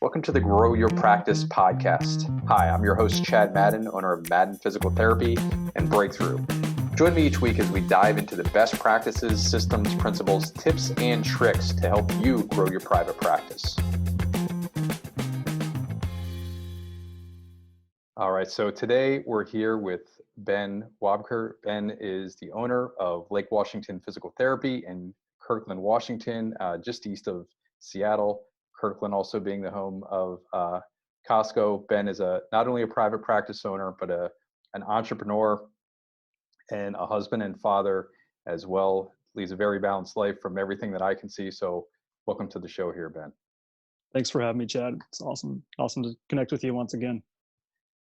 Welcome to the Grow Your Practice podcast. Hi, I'm your host, Chad Madden, owner of Madden Physical Therapy and Breakthrough. Join me each week as we dive into the best practices, systems, principles, tips, and tricks to help you grow your private practice. All right, so today we're here with Ben Wobker. Ben is the owner of Lake Washington Physical Therapy in Kirkland, Washington, just east of Seattle. Kirkland also being the home of Costco. Ben is not only a private practice owner, but an entrepreneur and a husband and father as well. Leads a very balanced life from everything that I can see. So welcome to the show here, Ben. Thanks for having me, Chad. It's awesome to connect with you once again.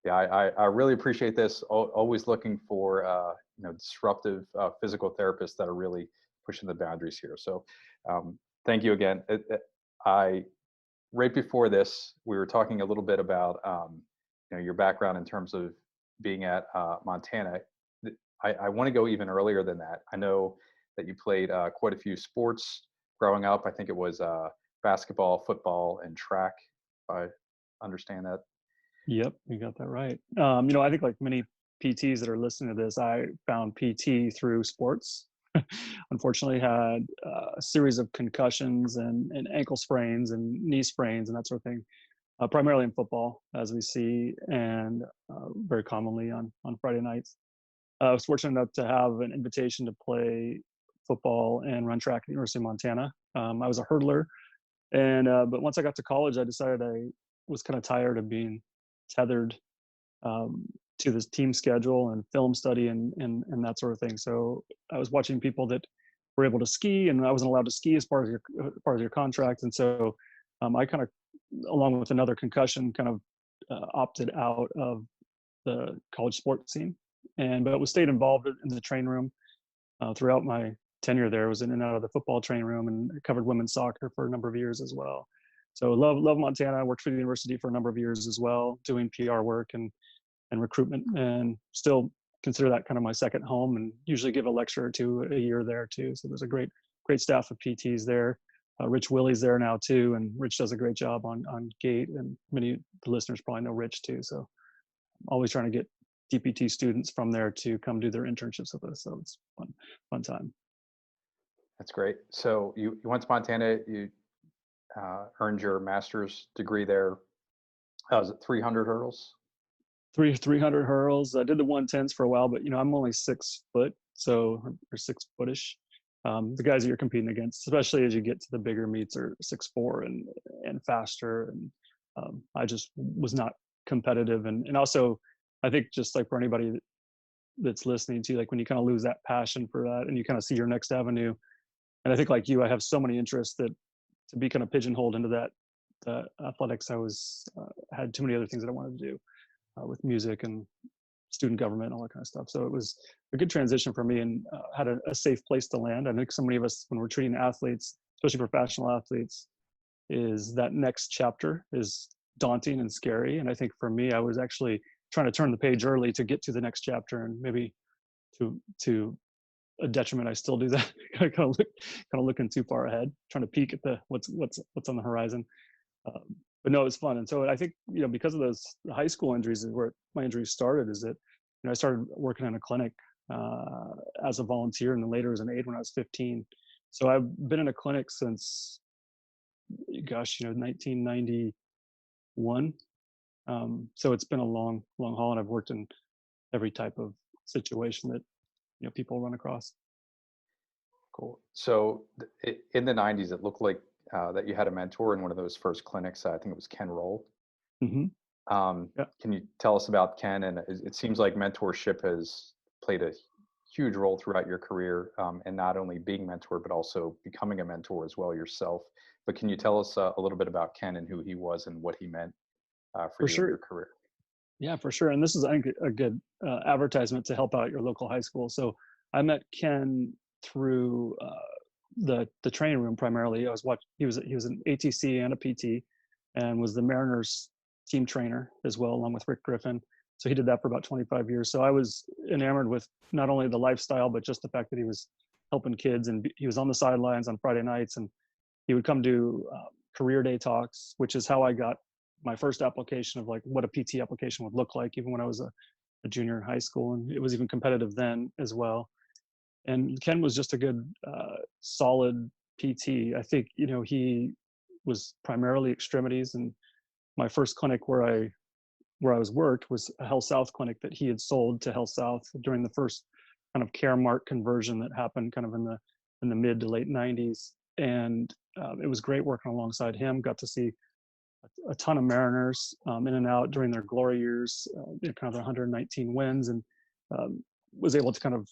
Yeah, I really appreciate this. Always looking for disruptive physical therapists that are really pushing the boundaries here. So thank you again. Right before this, we were talking a little bit about your background in terms of being at Montana. I want to go even earlier than that. I know that you played quite a few sports growing up. I think it was basketball, football, and track, if I understand that. Yep, you got that right. I think like many PTs that are listening to this, I found PT through sports. Unfortunately, had a series of concussions and ankle sprains and knee sprains and that sort of thing, primarily in football, as we see, and very commonly on Friday nights. I was fortunate enough to have an invitation to play football and run track at the University of Montana. I was a hurdler, and but once I got to college, I decided I was kind of tired of being tethered to this team schedule and film study and that sort of thing. So I was watching people that were able to ski, and I wasn't allowed to ski as part of your contract. And so I kind of, along with another concussion, kind of opted out of the college sports scene, but was stayed involved in the train room throughout my tenure there. I was in and out of the football train room and covered women's soccer for a number of years as well. So love Montana. I worked for the university for a number of years as well, doing PR work and recruitment, and still consider that kind of my second home, and usually give a lecture or two a year there too. So there's a great staff of PTs there. Rich Willie's there now too, and Rich does a great job on Gate, and many of the listeners probably know Rich too. So I'm always trying to get DPT students from there to come do their internships with us. So it's fun time. That's great. So you went to Montana, you earned your master's degree there. Was it 300 hurdles? 300 hurdles. I did the 110s for a while, but I'm only 6 foot, or 6 footish. The guys that you're competing against, especially as you get to the bigger meets, are 6'4" and faster. And I just was not competitive. And also, I think just like for anybody that's listening to, like when you kind of lose that passion for that and you kind of see your next avenue. And I think like you, I have so many interests that to be kind of pigeonholed into that athletics, I had too many other things that I wanted to do. With music and student government and all that kind of stuff. So it was a good transition for me, and had a safe place to land. I think so many of us, when we're treating athletes, especially professional athletes, is that next chapter is daunting and scary. And I think for me, I was actually trying to turn the page early to get to the next chapter, and maybe to a detriment, I still do that. kind of looking too far ahead, trying to peek at what's on the horizon. But no, it was fun. And so I think, because of those high school injuries is where my injuries started, is that, I started working in a clinic as a volunteer, and then later as an aide when I was 15. So I've been in a clinic since, 1991. So it's been a long haul, and I've worked in every type of situation that, people run across. Cool. So in the 90s, it looked like that you had a mentor in one of those first clinics. I think it was Ken Roll. Mm-hmm. Yeah. Can you tell us about Ken? And it seems like mentorship has played a huge role throughout your career, and not only being mentored, but also becoming a mentor as well yourself. But can you tell us a little bit about Ken and who he was and what he meant for you in your career? Yeah, for sure. And this is, I think, a good advertisement to help out your local high school. So I met Ken through the training room primarily. He was an ATC and a PT, and was the Mariners team trainer as well, along with Rick Griffin. So he did that for about 25 years. So I was enamored with not only the lifestyle, but just the fact that he was helping kids, and he was on the sidelines on Friday nights, and he would come do career day talks, which is how I got my first application of like what a PT application would look like, even when I was a junior in high school, and it was even competitive then as well. And Ken was just a good, solid PT. I think, you know, he was primarily extremities, and my first clinic where I was worked was a Health South clinic that he had sold to Health South during the first kind of Caremark conversion that happened kind of in the mid to late 90s. And it was great working alongside him. Got to see a ton of Mariners in and out during their glory years, kind of their 119 wins, and was able to kind of,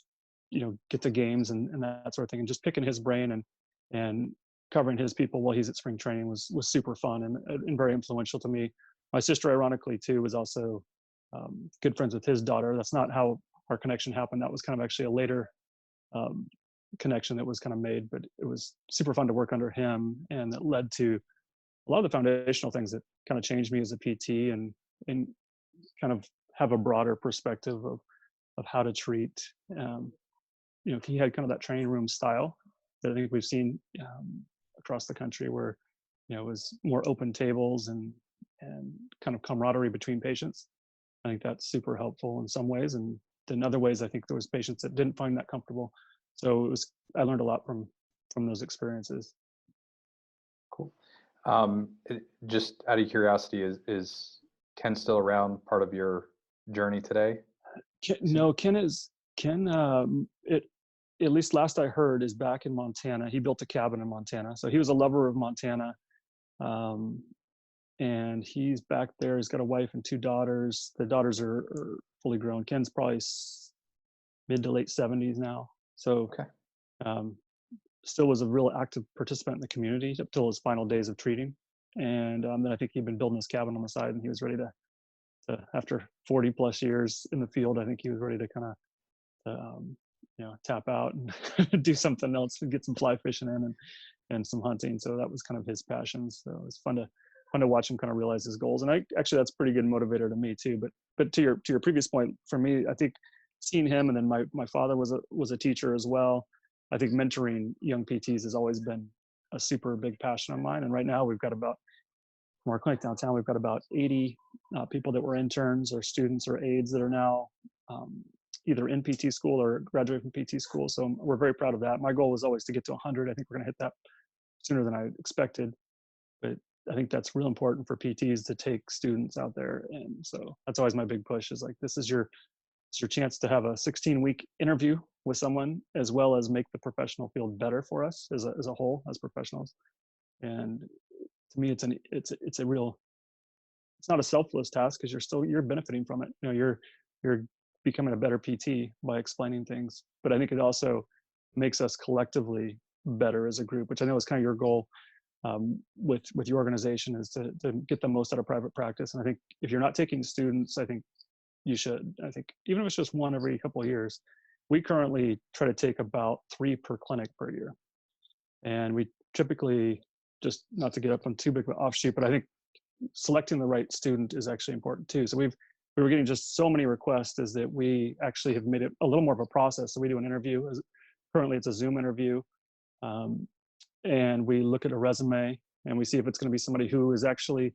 you know, get to games and that sort of thing. And just picking his brain and covering his people while he's at spring training was super fun and very influential to me. My sister, ironically, too, was also good friends with his daughter. That's not how our connection happened. That was kind of actually a later connection that was kind of made, but it was super fun to work under him, and that led to a lot of the foundational things that kind of changed me as a PT and kind of have a broader perspective of how to treat. You know, he had kind of that training room style that I think we've seen across the country, where, you know, it was more open tables and kind of camaraderie between patients. I think that's super helpful in some ways, and in other ways, I think there was patients that didn't find that comfortable. So I learned a lot from those experiences. Cool. Just out of curiosity, is Ken still around, part of your journey today? No, Ken. At least last I heard, is back in Montana. He built a cabin in Montana, so he was a lover of Montana, and he's back there. He's got a wife and 2 daughters. The daughters are fully grown. Ken's probably mid to late 70s now, so Okay. Still was a real active participant in the community up till his final days of treating. And then I think he'd been building his cabin on the side, and he was ready to after 40 plus years in the field, I think he was ready to kind of you know, tap out and do something else and get some fly fishing in and some hunting. So that was kind of his passion. So it was fun to watch him kind of realize his goals. And actually that's a pretty good motivator to me too. But to your previous point, for me, I think seeing him, and then my father was a teacher as well. I think mentoring young PTs has always been a super big passion of mine. And right now we've got from our clinic downtown, we've got about 80 people that were interns or students or aides that are now either in PT school or graduate from PT school. So we're very proud of that. My goal was always to get to 100. I think we're going to hit that sooner than I expected. But I think that's real important for PTs to take students out there. And so that's always my big push, is like, this is your chance to have a 16-week interview with someone, as well as make the professional field better for us as a whole, as professionals. And to me, it's a real, it's not a selfless task, because you're benefiting from it. You know, you're becoming a better PT by explaining things. But I think it also makes us collectively better as a group, which I know is kind of your goal with your organization, is to get the most out of private practice. And I think if you're not taking students, I think you should. I think even if it's just one every couple of years. We currently try to take about 3 per clinic per year. And we typically, just not to get up on too big of an offshoot, but I think selecting the right student is actually important too. So we were getting just so many requests, is that we actually have made it a little more of a process. So we do an interview. Currently it's a Zoom interview. And we look at a resume and we see if it's going to be somebody who is actually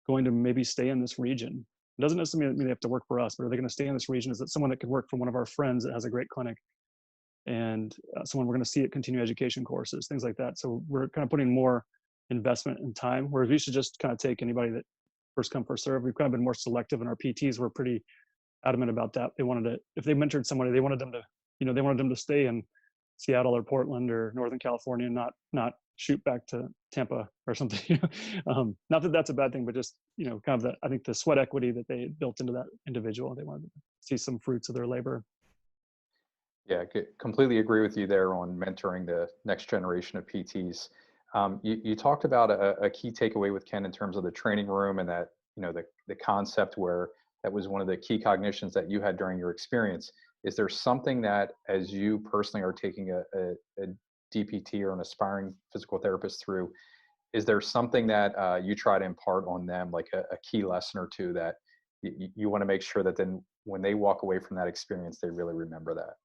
going to maybe stay in this region. It doesn't necessarily mean they have to work for us, but are they going to stay in this region? Is it someone that could work for one of our friends that has a great clinic? And someone we're going to see at continuing education courses, things like that. So we're kind of putting more investment in time, where we should just kind of take anybody that first come, first serve. We've kind of been more selective, and our PTs were pretty adamant about that. They wanted to, if they mentored somebody, they wanted them to stay in Seattle or Portland or Northern California, not shoot back to Tampa or something. Not that that's a bad thing, but just, you know, kind of I think the sweat equity that they built into that individual, they wanted to see some fruits of their labor. Yeah, completely agree with you there on mentoring the next generation of PTs. You talked about a key takeaway with Ken in terms of the training room, and that, you know, the concept where that was one of the key cognitions that you had during your experience. Is there something that, as you personally are taking a DPT or an aspiring physical therapist through, is there something that you try to impart on them, like a key lesson or two that you want to make sure that then when they walk away from that experience, they really remember that?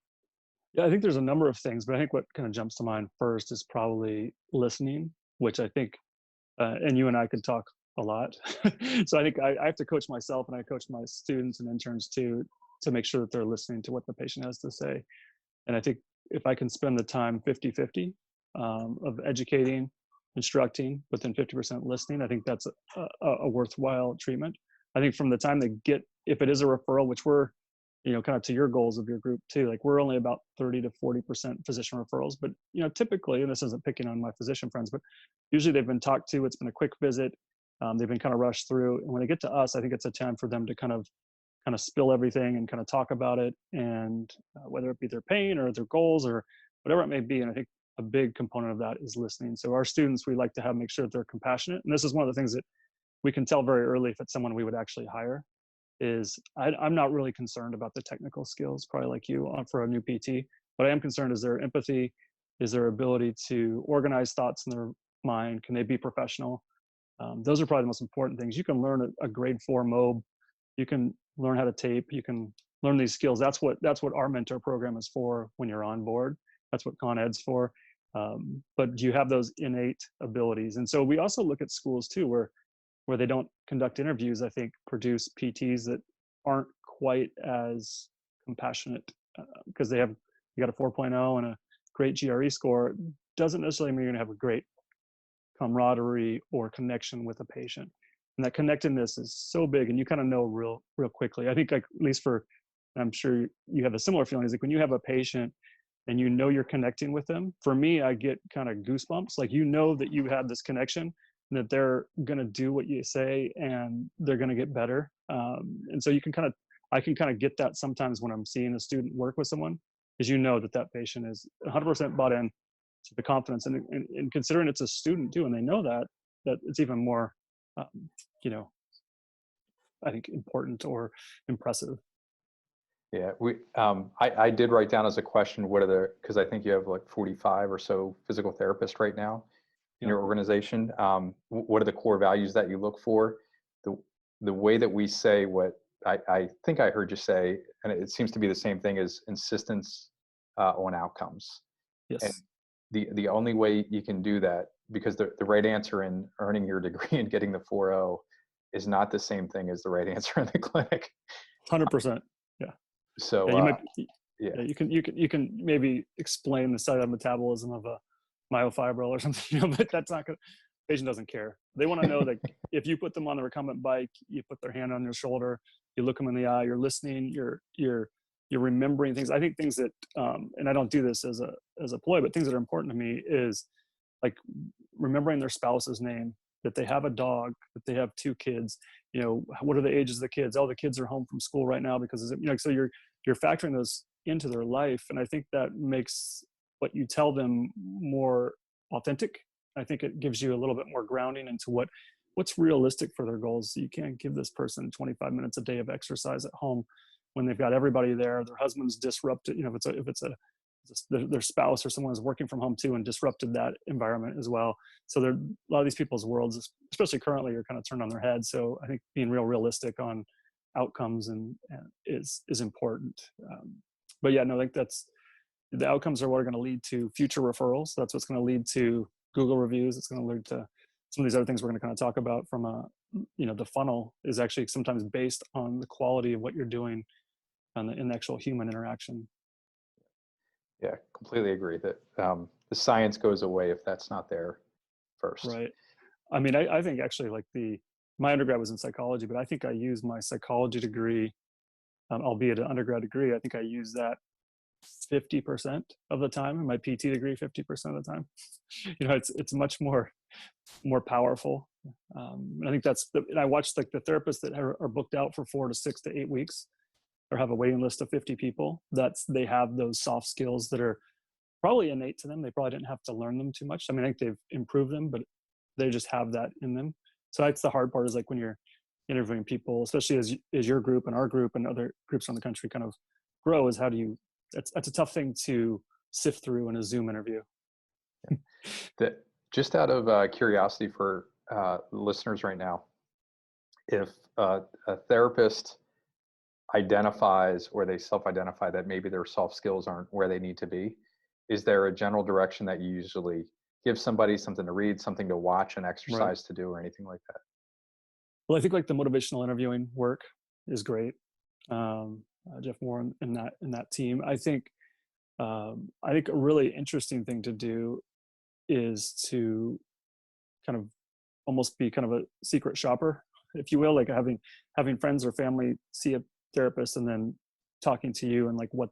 Yeah, I think there's a number of things, but I think what kind of jumps to mind first is probably listening, which I think, and you and I could talk a lot. So I think I have to coach myself, and I coach my students and interns too, to make sure that they're listening to what the patient has to say. And I think if I can spend the time 50-50 of educating, instructing, but then 50% listening, I think that's a worthwhile treatment. I think from the time they get, if it is a referral, which we're, kind of to your goals of your group too, like we're only about 30 to 40% physician referrals, but typically, and this isn't picking on my physician friends, but usually they've been talked to, it's been a quick visit, they've been kind of rushed through. And when they get to us, I think it's a time for them to kind of spill everything and kind of talk about it, and whether it be their pain or their goals or whatever it may be. And I think a big component of that is listening. So our students, we like to make sure that they're compassionate. And this is one of the things that we can tell very early if it's someone we would actually hire. Is I'm not really concerned about the technical skills, probably like you, for a new PT. What I am concerned is their empathy, is their ability to organize thoughts in their mind. Can they be professional? Those are probably the most important things. You can learn a grade 4 MOB. You can learn how to tape. You can learn these skills. That's what our mentor program is for when you're on board. That's what Con Ed's for. But you have those innate abilities. And so we also look at schools too, where they don't conduct interviews, I think produce PTs that aren't quite as compassionate, because you got a 4.0 and a great GRE score. Doesn't necessarily mean you're gonna have a great camaraderie or connection with a patient. And that connectedness is so big, and you kind of know real quickly. I think, like, at least I'm sure you have a similar feeling, is like when you have a patient and you're connecting with them. For me, I get kind of goosebumps, like that you have this connection, and that they're going to do what you say and they're going to get better. And so I can kind of get that sometimes when I'm seeing a student work with someone, is that patient is 100% bought in to the confidence, and considering it's a student too, and they know that it's even more, I think important or impressive. Yeah, I did write down as a question, because I think you have like 45 or so physical therapists right now in your organization. What are the core values that you look for? The way that we say what I think I heard you say, and it seems to be the same thing, is insistence on outcomes. Yes. And the only way you can do that, because the right answer in earning your degree and getting the 4.0 is not the same thing as the right answer in the clinic. 100%. Yeah. So you can maybe explain the cellular metabolism of a myofibril or something, but that's not good. The patient doesn't care. They want to know that if you put them on the recumbent bike, you put their hand on your shoulder, you look them in the eye, you're listening, you're remembering things. I think things that, and I don't do this as a ploy, but things that are important to me is like remembering their spouse's name, that they have a dog, that they have 2 kids. What are the ages of the kids? Oh, the kids are home from school right now because so you're factoring those into their life, and I think that makes what you tell them more authentic. I think it gives you a little bit more grounding into what's realistic for their goals. You can't give this person 25 minutes a day of exercise at home when they've got everybody there. Their husband's disrupted. If it's their spouse or someone is working from home too and disrupted that environment as well. So a lot of these people's worlds, especially currently, are kind of turned on their head. So I think being realistic on outcomes is important. But yeah, no, I think the outcomes are what are going to lead to future referrals. That's what's going to lead to Google reviews. It's going to lead to some of these other things we're going to kind of talk about from the funnel is actually sometimes based on the quality of what you're doing in the actual human interaction. Yeah, completely agree that the science goes away if that's not there first. Right. I mean, I think actually, like, my undergrad was in psychology, but I think I used my psychology degree, albeit an undergrad degree, I think I used that 50% of the time, and my PT degree 50% of the time. It's much more powerful. And I think and I watched like the therapists that are booked out for 4 to 6 to 8 weeks, or have a waiting list of 50 people. They have those soft skills that are probably innate to them. They probably didn't have to learn them too much. I mean, I think they've improved them, but they just have that in them. So that's the hard part, is like when you're interviewing people, especially as your group and our group and other groups around the country kind of grow, is that's a tough thing to sift through in a Zoom interview. Just out of curiosity for listeners right now, if a therapist identifies, or they self-identify that maybe their soft skills aren't where they need to be, is there a general direction that you usually give somebody? Something to read, something to watch, an exercise to do, or anything like that? Well, I think like the motivational interviewing work is great. Jeff Moore in that team. I think a really interesting thing to do is to kind of almost be kind of a secret shopper, if you will, like having friends or family see a therapist and then talking to you and like what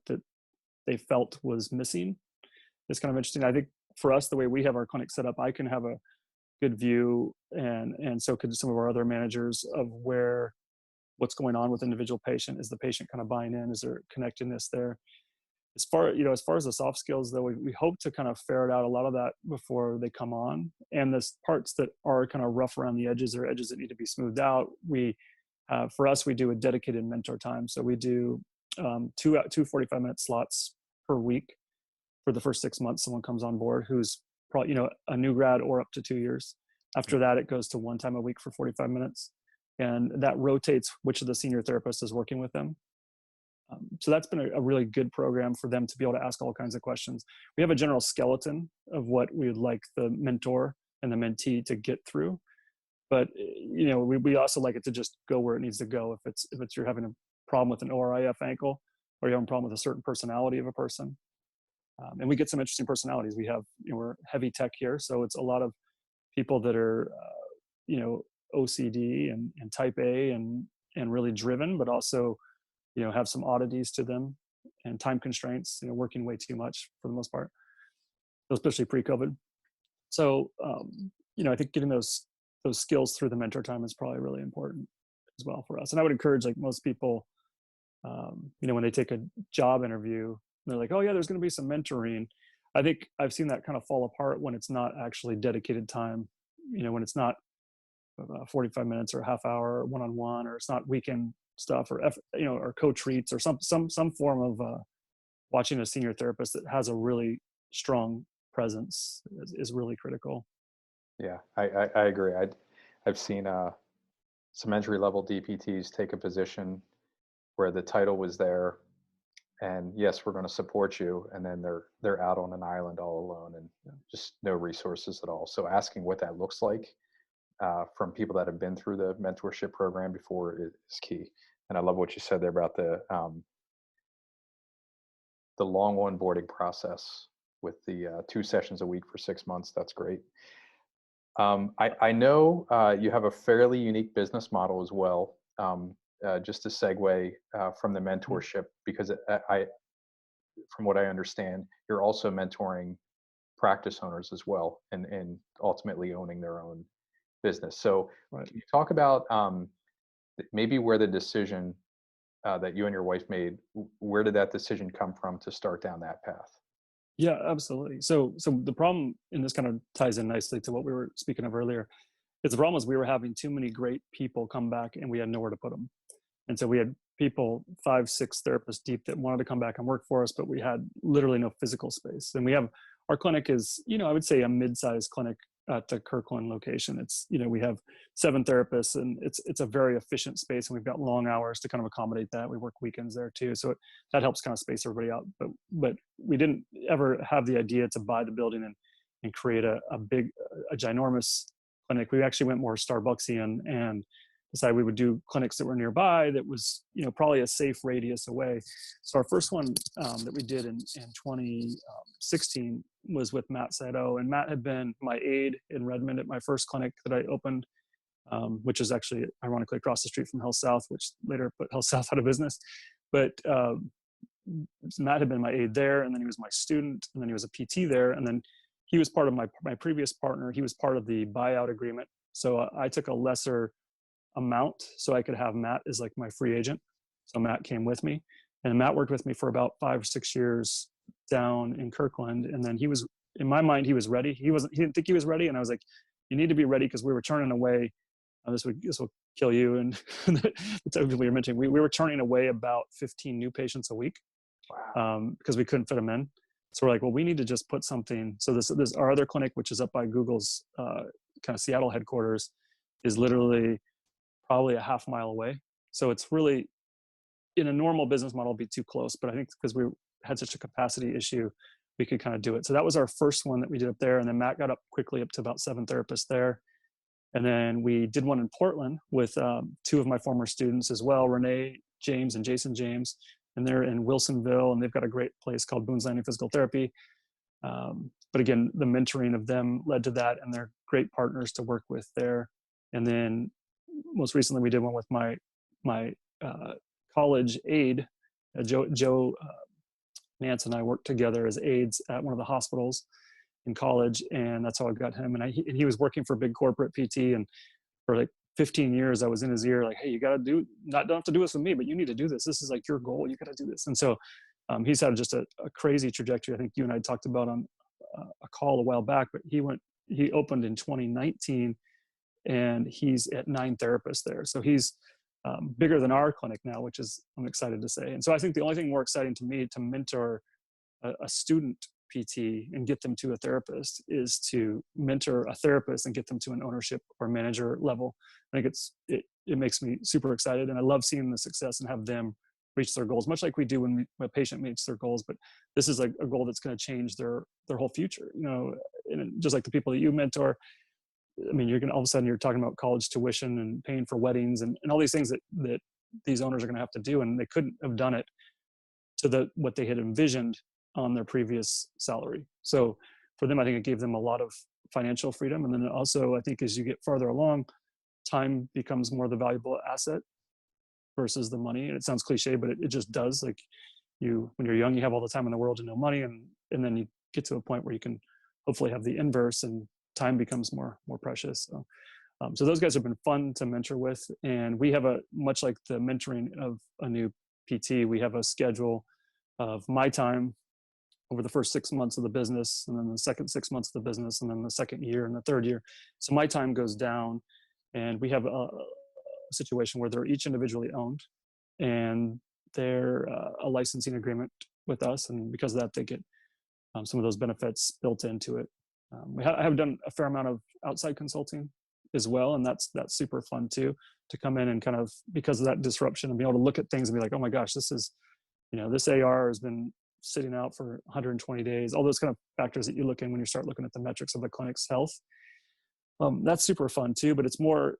they felt was missing is kind of interesting. I think for us, the way we have our clinic set up, I can have a good view, and so could some of our other managers, of what's going on with individual patient. Is the patient kind of buying in? Is there connectedness there? As far as the soft skills, though, we hope to kind of ferret out a lot of that before they come on. And the parts that are kind of rough around the edges or edges that need to be smoothed out, for us, we do a dedicated mentor time. So we do two 45-minute slots per week for the first 6 months. Someone comes on board who's probably, a new grad or up to 2 years. After that, it goes to one time a week for 45 minutes. And that rotates which of the senior therapists is working with them. So that's been a really good program for them to be able to ask all kinds of questions. We have a general skeleton of what we would like the mentor and the mentee to get through. But, we also like it to just go where it needs to go. If it's you're having a problem with an ORIF ankle, or you're having a problem with a certain personality of a person. And we get some interesting personalities. We're heavy tech here. So it's a lot of people that are, OCD and type A and really driven, but also, have some oddities to them and time constraints, working way too much for the most part, especially pre-COVID. So, I think getting those skills through the mentor time is probably really important as well for us. And I would encourage, like most people, when they take a job interview, they're like, oh yeah, there's going to be some mentoring. I think I've seen that kind of fall apart when it's not actually dedicated time, when it's not 45 minutes or a half hour one-on-one, or it's not weekend stuff, or or co-treats, or some form of watching a senior therapist that has a really strong presence is really critical. Yeah, I agree. I've seen some entry level DPTs take a position where the title was there, and yes, we're going to support you, and then they're out on an island all alone, and just no resources at all. So asking what that looks like from people that have been through the mentorship program before is key. And I love what you said there about the long onboarding process with the 2 sessions a week for 6 months. That's great. I know you have a fairly unique business model as well. Just to segue from the mentorship, because from what I understand, you're also mentoring practice owners as well, and ultimately owning their own business. So Right. can you talk about maybe where the decision that you and your wife made, where did that decision come from to start down that path? Yeah, absolutely. So the problem, and this kind of ties in nicely to what we were speaking of earlier, is the problem was we were having too many great people come back and we had nowhere to put them. And so we had people 5, 6 therapists deep that wanted to come back and work for us, but we had literally no physical space. And our clinic is, I would say a mid-sized clinic at the Kirkland location. It's, we have 7 therapists, and it's a very efficient space, and we've got long hours to kind of accommodate that. We work weekends there too. So that helps kind of space everybody out. But we didn't ever have the idea to buy the building and create a ginormous clinic. We actually went more Starbucksian and decided we would do clinics that were nearby, that was, probably a safe radius away. So our first one that we did in 2016 was with Matt Sato. And Matt had been my aide in Redmond at my first clinic that I opened, which is actually ironically across the street from Health South, which later put Health South out of business. But Matt had been my aide there, and then he was my student, and then he was a PT there. And then he was part of my previous partner. He was part of the buyout agreement. So I took a lesser amount so I could have Matt as like my free agent. So Matt came with me, and Matt worked with me for about 5 or 6 years down in Kirkland. And then in my mind, he was ready. He didn't think he was ready. And I was like, you need to be ready, because we were turning away, this will kill you. And the type of people you're mentioning, we were turning away about 15 new patients a week. Wow. Because we couldn't fit them in. So we're like, well, we need to just put something. So this our other clinic, which is up by Google's kind of Seattle headquarters, is literally probably a half mile away. So it's really, in a normal business model, be too close. But I think because we had such a capacity issue, we could kind of do it. So that was our first one that we did up there. And then Matt got quickly up to about 7 therapists there. And then we did one in Portland with two of my former students as well, Renee James and Jason James, and they're in Wilsonville, and they've got a great place called Boone's Landing Physical Therapy. But again, the mentoring of them led to that, and they're great partners to work with there. And then most recently, we did one with my college aide, Joe Nance, and I worked together as aides at one of the hospitals in college, and that's how I got him. And he was working for a big corporate PT, and for like 15 years, I was in his ear, like, hey, you got to don't have to do this with me, but you need to do this. This is like your goal. You got to do this. And so he's had just a crazy trajectory. I think you and I talked about on a call a while back, but he opened in 2019, and he's at 9 therapists there. So he's bigger than our clinic now, which is, I'm excited to say. And so I think the only thing more exciting to me to mentor a student PT and get them to a therapist is to mentor a therapist and get them to an ownership or manager level. I think it makes me super excited, and I love seeing the success and have them reach their goals, much like we do when a patient meets their goals. But this is like a goal that's going to change their whole future, and just like the people that you mentor. I mean, you're going to, all of a sudden you're talking about college tuition and paying for weddings and all these things that these owners are going to have to do, and they couldn't have done it to what they had envisioned on their previous salary. So for them, I think it gave them a lot of financial freedom. And then also, I think as you get farther along, time becomes more the valuable asset versus the money. And it sounds cliche, but it just does. Like when you're young, you have all the time in the world and no money. And then you get to a point where you can hopefully have the inverse, and time becomes more precious. So those guys have been fun to mentor with. And we have much like the mentoring of a new PT, we have a schedule of my time over the first 6 months of the business, and then the second 6 months of the business, and then the second year and the third year. So my time goes down, and we have a situation where they're each individually owned, and they're a licensing agreement with us. And because of that, they get some of those benefits built into it. I have done a fair amount of outside consulting as well, and that's super fun too, to come in and kind of, because of that disruption, and be able to look at things and be like, oh my gosh, this AR has been sitting out for 120 days, all those kind of factors that you look in when you start looking at the metrics of the clinic's health. That's super fun too, but it's more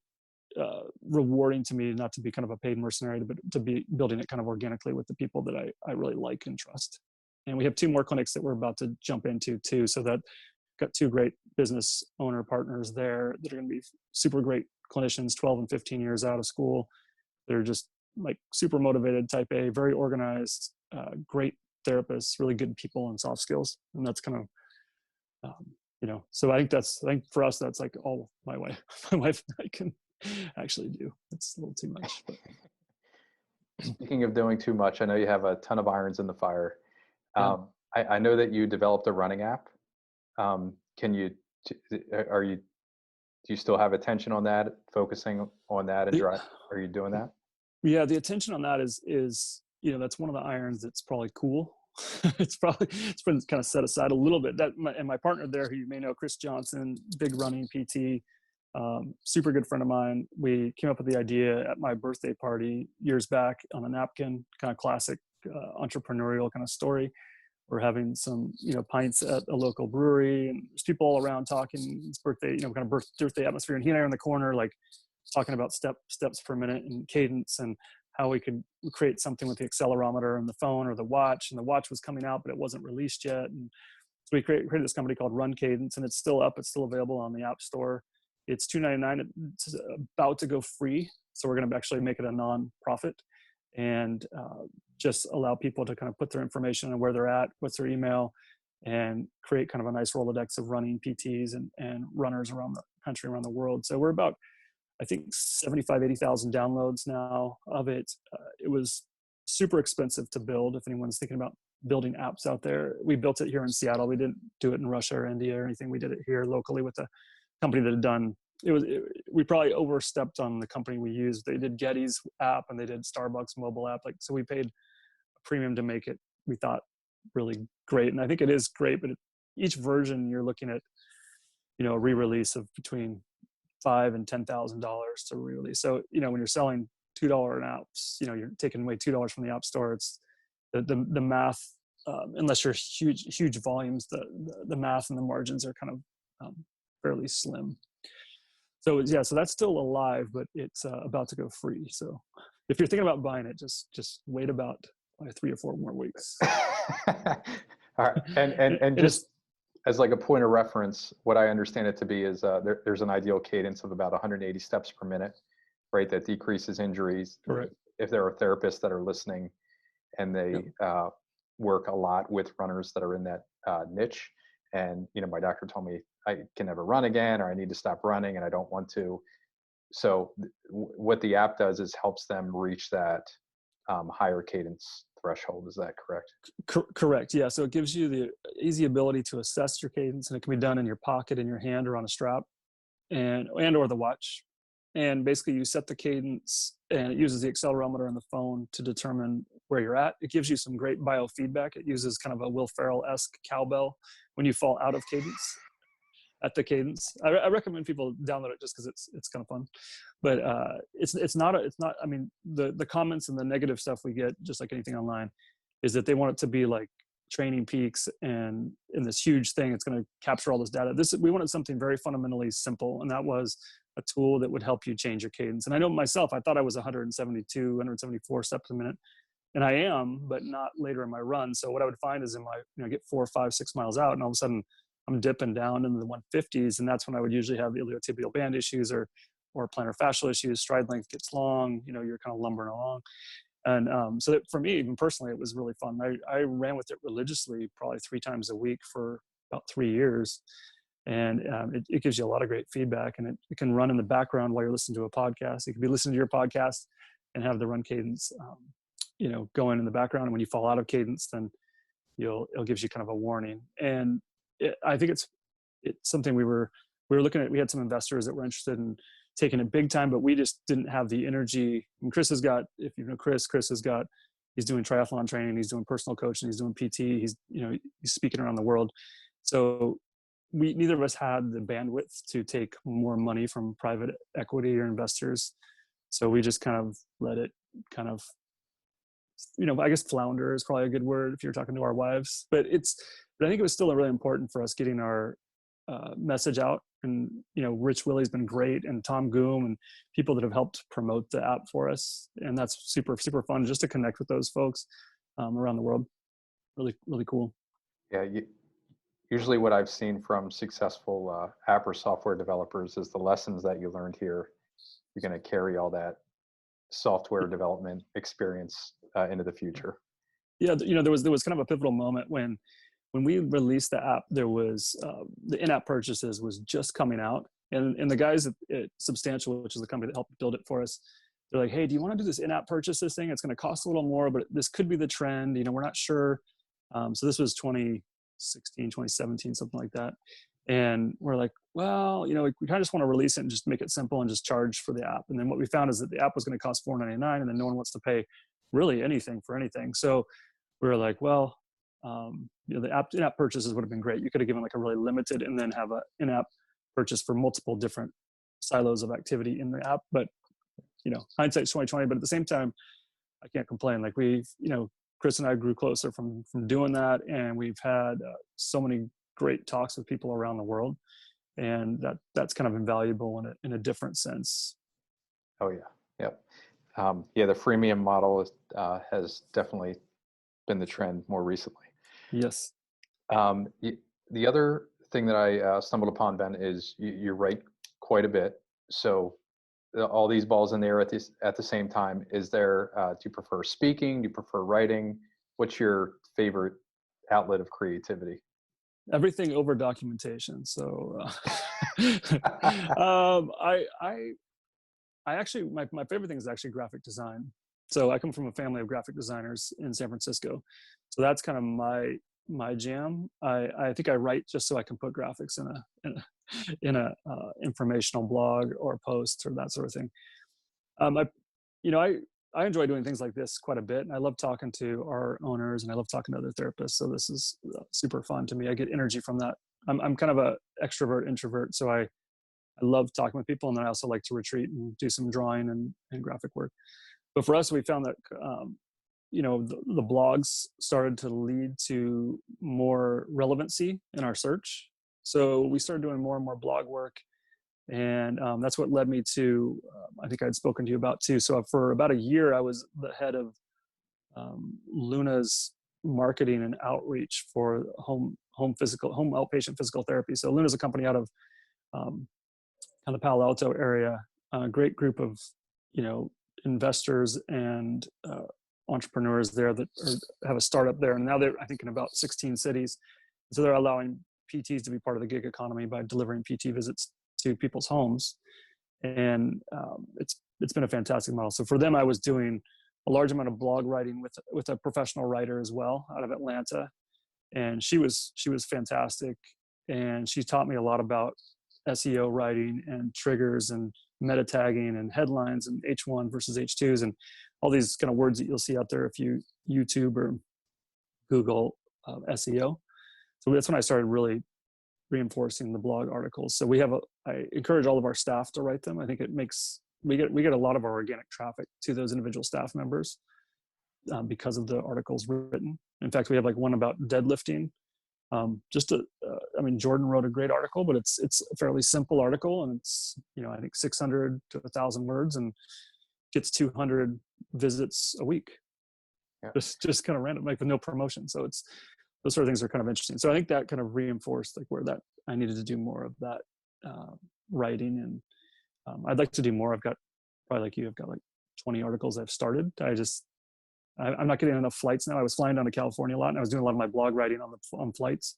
rewarding to me not to be kind of a paid mercenary, but to be building it kind of organically with the people that I really like and trust. And we have 2 more clinics that we're about to jump into too, so that got 2 great business owner partners there that are going to be super great clinicians, 12 and 15 years out of school. They're just like super motivated, type A, very organized, great therapists, really good people and soft skills. And that's kind of, so I think for us, that's like all my wife and I can actually do. It's a little too much. But. Speaking of doing too much, I know you have a ton of irons in the fire. I know that you developed a running app. Do you still have attention on that, fkind on that, and drive? Are you doing that? Yeah, the attention on that is that's one of the irons that's probably cool. It's been kind of set aside a little bit. And my partner there, who you may know, Chris Johnson, big running PT, super good friend of mine. We came up with the idea at my birthday party years back on a napkin, kind of classic entrepreneurial kind of story. We're having some, pints at a local brewery, and there's people all around talking. It's birthday, kind of birthday atmosphere. And he and I are in the corner, like talking about steps per minute and cadence, and how we could create something with the accelerometer and the phone or the watch. And the watch was coming out, but it wasn't released yet. And so we created this company called Run Cadence, and it's still up. It's still available on the App Store. It's $2.99. It's about to go free. So we're going to actually make it a non-profit and just allow people to kind of put their information and where they're at, what's their email, and create kind of a nice Rolodex of running PTs and runners around the country, around the world. So we're about, I think, 80,000 downloads now of it. It was super expensive to build. If anyone's thinking about building apps out there, we built it here in Seattle. We didn't do it in Russia or India or anything. We did it here locally with a company that had done, we probably overstepped on the company we used. They did Getty's app and they did Starbucks mobile app. So we paid a premium to make it, we thought, really great. And I think it is great, but each version you're looking at, a re-release of between $5,000 and $10,000 to re-release. So, when you're selling $2 apps, you're taking away $2 from the App Store. It's the math, unless you're huge volumes, the math and the margins are kind of fairly slim. So yeah, so that's still alive, but it's about to go free. So if you're thinking about buying it, just wait about 3 or 4 more weeks. All right. And And it's just as like a point of reference, what I understand it to be is there's an ideal cadence of about 180 steps per minute, right? That decreases injuries. correct. If there are therapists that are listening and Yep. they work a lot with runners that are in that niche, and my doctor told me I can never run again, or I need to stop running and I don't want to. So what the app does is helps them reach that higher cadence threshold. Is that correct? Correct. Yeah. So it gives you the easy ability to assess your cadence, and it can be done in your pocket, in your hand, or on a strap, and or the watch. And basically, you set the cadence, and it uses the accelerometer on the phone to determine where you're at. It gives you some great biofeedback. It uses kind of a Will Ferrell-esque cowbell when you fall out of cadence. At the cadence, I recommend people download it just because it's kind of fun. But it's not. I mean, the comments and the negative stuff we get, just like anything online, is that they want it to be like Training Peaks and in this huge thing. It's going to capture all this data. We wanted something very fundamentally simple, and that was a tool that would help you change your cadence. And I know myself, I thought I was 172, 174 steps a minute, and I am, but not later in my run. So what I would find is in my, get 4, 5, 6 miles out, and all of a sudden I'm dipping down into the 150s, and that's when I would usually have iliotibial band issues or plantar fascial issues. Stride length gets long. You're kind of lumbering along. And so that for me, even personally, it was really fun. I ran with it religiously, probably 3 times a week for about 3 years. And it gives you a lot of great feedback, and it can run in the background while you're listening to a podcast. You can be listening to your podcast and have the run cadence, going in the background. And when you fall out of cadence, then it gives you kind of a warning. And I think it's something we were looking at. We had some investors that were interested in taking it big time, but we just didn't have the energy. And Chris has got, if you know Chris has got, he's doing triathlon training, he's doing personal coaching, he's doing PT, he's speaking around the world. So neither of us had the bandwidth to take more money from private equity or investors. So we just kind of let it kind of, I guess flounder is probably a good word if you're talking to our wives, but I think it was still really important for us getting our message out. And, Rich Willie's been great, and Tom Goom, and people that have helped promote the app for us. And that's super, super fun just to connect with those folks around the world. Really, really cool. Yeah. Usually what I've seen from successful app or software developers is the lessons that you learned here, you're going to carry all that software development experience into the future. Yeah. There was kind of a pivotal moment when we released the app. There was the in-app purchases was just coming out, and the guys at Substantial, which is the company that helped build it for us, they're like, hey, do you want to do this in-app purchases thing? It's going to cost a little more, but this could be the trend. We're not sure. So this was 2016, 2017, something like that. And we're like, well, we kind of just want to release it and just make it simple and just charge for the app. And then what we found is that the app was going to cost $4.99, and then no one wants to pay really anything for anything. So we were like, well, the in-app purchases would have been great. You could have given like a really limited and then have an in-app purchase for multiple different silos of activity in the app. But, hindsight's 2020, but at the same time, I can't complain. Like Chris and I grew closer from doing that. And we've had so many great talks with people around the world. And that's kind of invaluable in a different sense. Oh yeah. Yep. The freemium model has definitely been the trend more recently. Yes. The other thing that I stumbled upon, Ben, is you write quite a bit. So all these balls in the air at the same time. Is there? Do you prefer speaking? Do you prefer writing? What's your favorite outlet of creativity? Everything over documentation. So I actually, my favorite thing is actually graphic design. So I come from a family of graphic designers in San Francisco. So that's kind of my jam. I think I write just so I can put graphics in a informational blog or post or that sort of thing. I enjoy doing things like this quite a bit, and I love talking to our owners, and I love talking to other therapists. So this is super fun to me. I get energy from that. I'm kind of a extrovert introvert, so I love talking with people, and then I also like to retreat and do some drawing and graphic work. But for us, we found that the blogs started to lead to more relevancy in our search. So we started doing more and more blog work, And that's what led me to, I think I'd spoken to you about too. So for about a year, I was the head of Luna's marketing and outreach for home outpatient physical therapy. So Luna's a company out of kind of the Palo Alto area, a great group of, investors and entrepreneurs there that have a startup there. And now they're, I think, in about 16 cities. So they're allowing PTs to be part of the gig economy by delivering PT visits to people's homes. And it's been a fantastic model. So for them, I was doing a large amount of blog writing with a professional writer as well out of Atlanta. And she was fantastic. And she taught me a lot about SEO writing and triggers and meta tagging and headlines and H1 versus H2s and all these kind of words that you'll see out there if you YouTube or Google SEO. So that's when I started really reinforcing the blog articles. So I encourage all of our staff to write them. I think we get a lot of our organic traffic to those individual staff members because of the articles written. In fact, we have like one about deadlifting. Jordan wrote a great article, but it's a fairly simple article, and it's, I think 600 to 1,000 words and gets 200 visits a week. Yeah. Just kind of random, like with no promotion. So those sort of things are kind of interesting. So I think that kind of reinforced like where that I needed to do more of that writing, and I'd like to do more. I've got probably like you, I've got like 20 articles I've started. I'm not getting enough flights now. I was flying down to California a lot, and I was doing a lot of my blog writing on flights,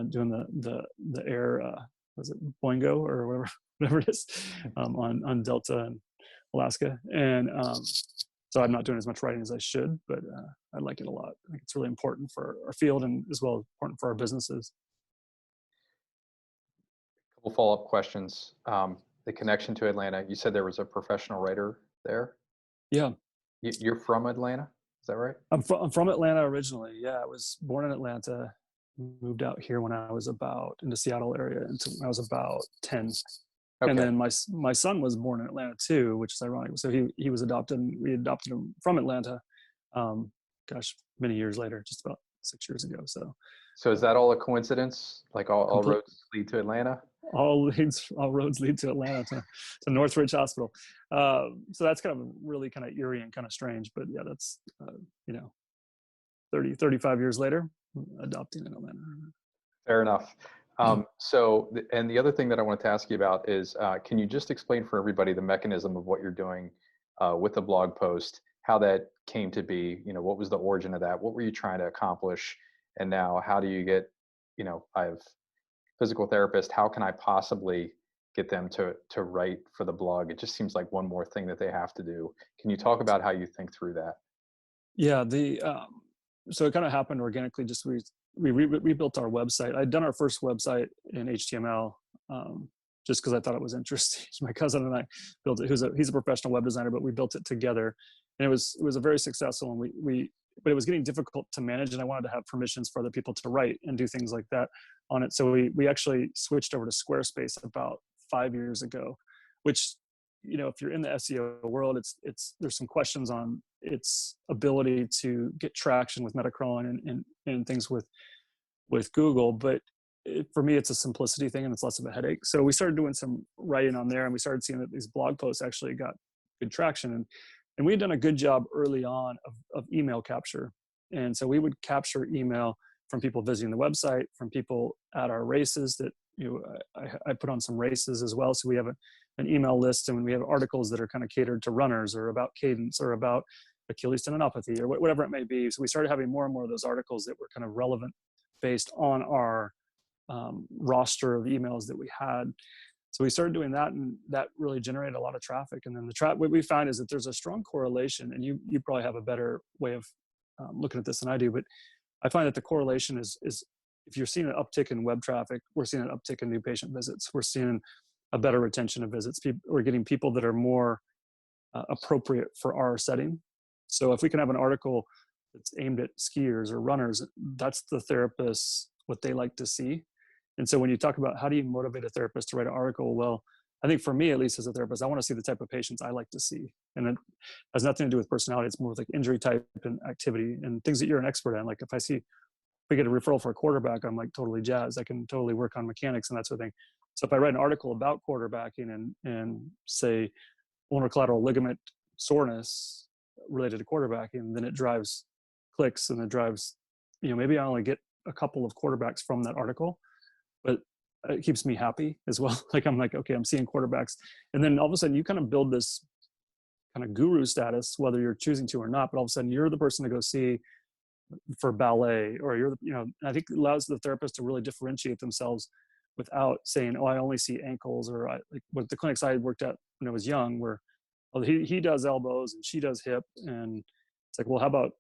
doing the air, was it Boingo or whatever it is, on Delta and Alaska. And so I'm not doing as much writing as I should, but I like it a lot. I think it's really important for our field and as well as important for our businesses. A couple follow-up questions. The connection to Atlanta, you said there was a professional writer there? Yeah. You're from Atlanta, is that right? I'm from Atlanta originally. Yeah, I was born in Atlanta, moved out here when I was into Seattle area until I was about 10. Okay. And then my son was born in Atlanta too, which is ironic. So he was adopted, and we adopted him from Atlanta. Many years later, just about 6 years ago. So is that all a coincidence? Like all roads lead to Atlanta? All roads lead to Atlanta, to Northridge Hospital. So that's kind of really kind of eerie and kind of strange, but yeah, that's 35 years later, adopting in Atlanta. Fair enough. And the other thing that I wanted to ask you about is, can you just explain for everybody the mechanism of what you're doing with the blog post, how that came to be, what was the origin of that? What were you trying to accomplish? And now how do you get, I have physical therapist, how can I possibly get them to write for the blog? It just seems like one more thing that they have to do. Can you talk about how you think through that? Yeah, so it kind of happened organically. Just we rebuilt our website. I'd done our first website in HTML just because I thought it was interesting. My cousin and I built it. He's a professional web designer, but we built it together, and it was a very successful. And but it was getting difficult to manage, and I wanted to have permissions for other people to write and do things like that on it. So we actually switched over to Squarespace about 5 years ago, which, if you're in the SEO world, there's some questions on its ability to get traction with Metacron and things with Google. But for me, it's a simplicity thing, and it's less of a headache. So we started doing some writing on there, and we started seeing that these blog posts actually got good traction. And we had done a good job early on of email capture. And so we would capture email from people visiting the website, from people at our races that, I put on some races as well. So we have an email list, and we have articles that are kind of catered to runners or about cadence or about Achilles tendinopathy or whatever it may be. So we started having more and more of those articles that were kind of relevant based on our roster of emails that we had. So we started doing that, and that really generated a lot of traffic. And then what we find is that there's a strong correlation, and you probably have a better way of looking at this than I do, but I find that the correlation is if you're seeing an uptick in web traffic, we're seeing an uptick in new patient visits. We're seeing a better retention of visits. We're getting people that are more appropriate for our setting. So if we can have an article that's aimed at skiers or runners, that's the therapists, what they like to see. And so when you talk about how do you motivate a therapist to write an article, well, I think for me, at least as a therapist, I want to see the type of patients I like to see. And it has nothing to do with personality. It's more with like injury type and activity and things that you're an expert in. Like if we get a referral for a quarterback, I'm like totally jazzed. I can totally work on mechanics and that sort of thing. So if I write an article about quarterbacking and say ulnar collateral ligament soreness related to quarterbacking, then it drives clicks, and it drives, maybe I only get a couple of quarterbacks from that article, but it keeps me happy as well. Like, I'm like, okay, I'm seeing quarterbacks. And then all of a sudden you kind of build this kind of guru status, whether you're choosing to or not, but all of a sudden you're the person to go see for ballet, or I think it allows the therapist to really differentiate themselves without saying, oh, I only see ankles, or like with the clinics I worked at when I was young, where he does elbows and she does hip. And it's like, well, how about,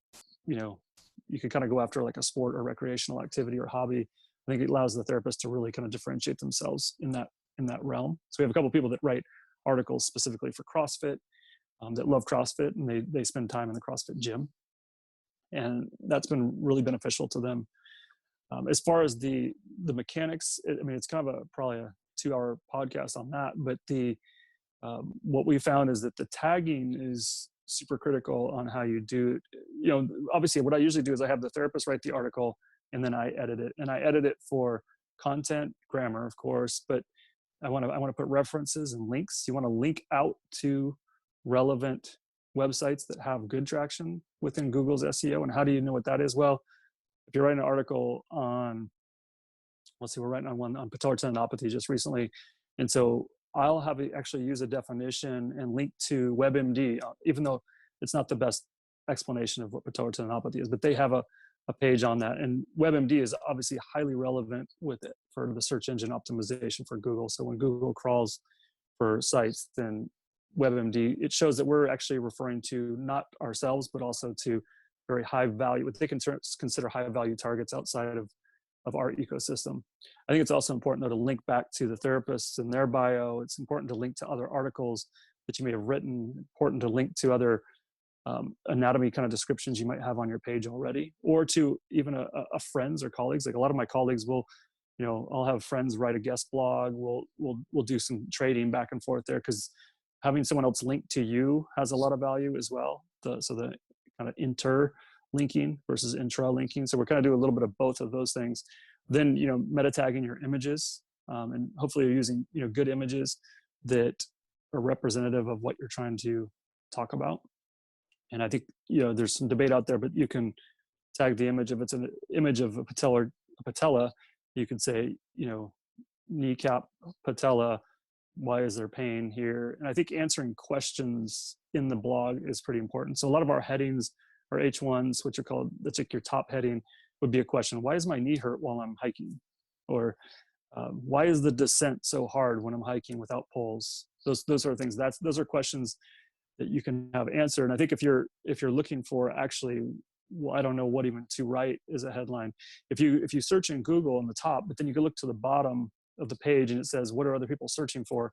you could kind of go after like a sport or recreational activity or hobby. I think it allows the therapist to really kind of differentiate themselves in that realm. So we have a couple of people that write articles specifically for CrossFit, that love CrossFit, and they spend time in the CrossFit gym. And that's been really beneficial to them. As far as the mechanics, it's kind of probably a 2-hour podcast on that, but what we found is that the tagging is super critical on how you do it. Obviously what I usually do is I have the therapist write the article, and then I edit it, and I edit it for content, grammar, of course, but I want to put references and links. You want to link out to relevant websites that have good traction within Google's SEO. And how do you know what that is? Well, if you're writing an article on, we're writing on one on patellar tendinopathy just recently. And so I'll actually use a definition and link to WebMD, even though it's not the best explanation of what patellar tendinopathy is, but they have a page on that. And WebMD is obviously highly relevant with it for the search engine optimization for Google. So when Google crawls for sites, then WebMD, it shows that we're actually referring to not ourselves, but also to very high value, what they consider high value targets outside of our ecosystem. I think it's also important, though, to link back to the therapists and their bio. It's important to link to other articles that you may have written, important to link to other anatomy kind of descriptions you might have on your page already, or to even a friends or colleagues. Like a lot of my colleagues will, I'll have friends write a guest blog. We'll do some trading back and forth there, because having someone else link to you has a lot of value as well. So the kind of interlinking versus intra-linking. So we're kind of doing a little bit of both of those things. Then, meta tagging your images, and hopefully you're using, good images that are representative of what you're trying to talk about. And I think, there's some debate out there, but you can tag the image. If it's an image of a patella, you can say, kneecap, patella, why is there pain here? And I think answering questions in the blog is pretty important. So a lot of our headings are H1s, which are called, that's like your top heading, would be a question. Why does my knee hurt while I'm hiking? Or why is the descent so hard when I'm hiking without poles? Those sort of things. Those are questions that you can have answered. And I think if you're looking for actually, well, I don't know what even to write as a headline. If you search in Google on the top, but then you can look to the bottom of the page and it says, what are other people searching for?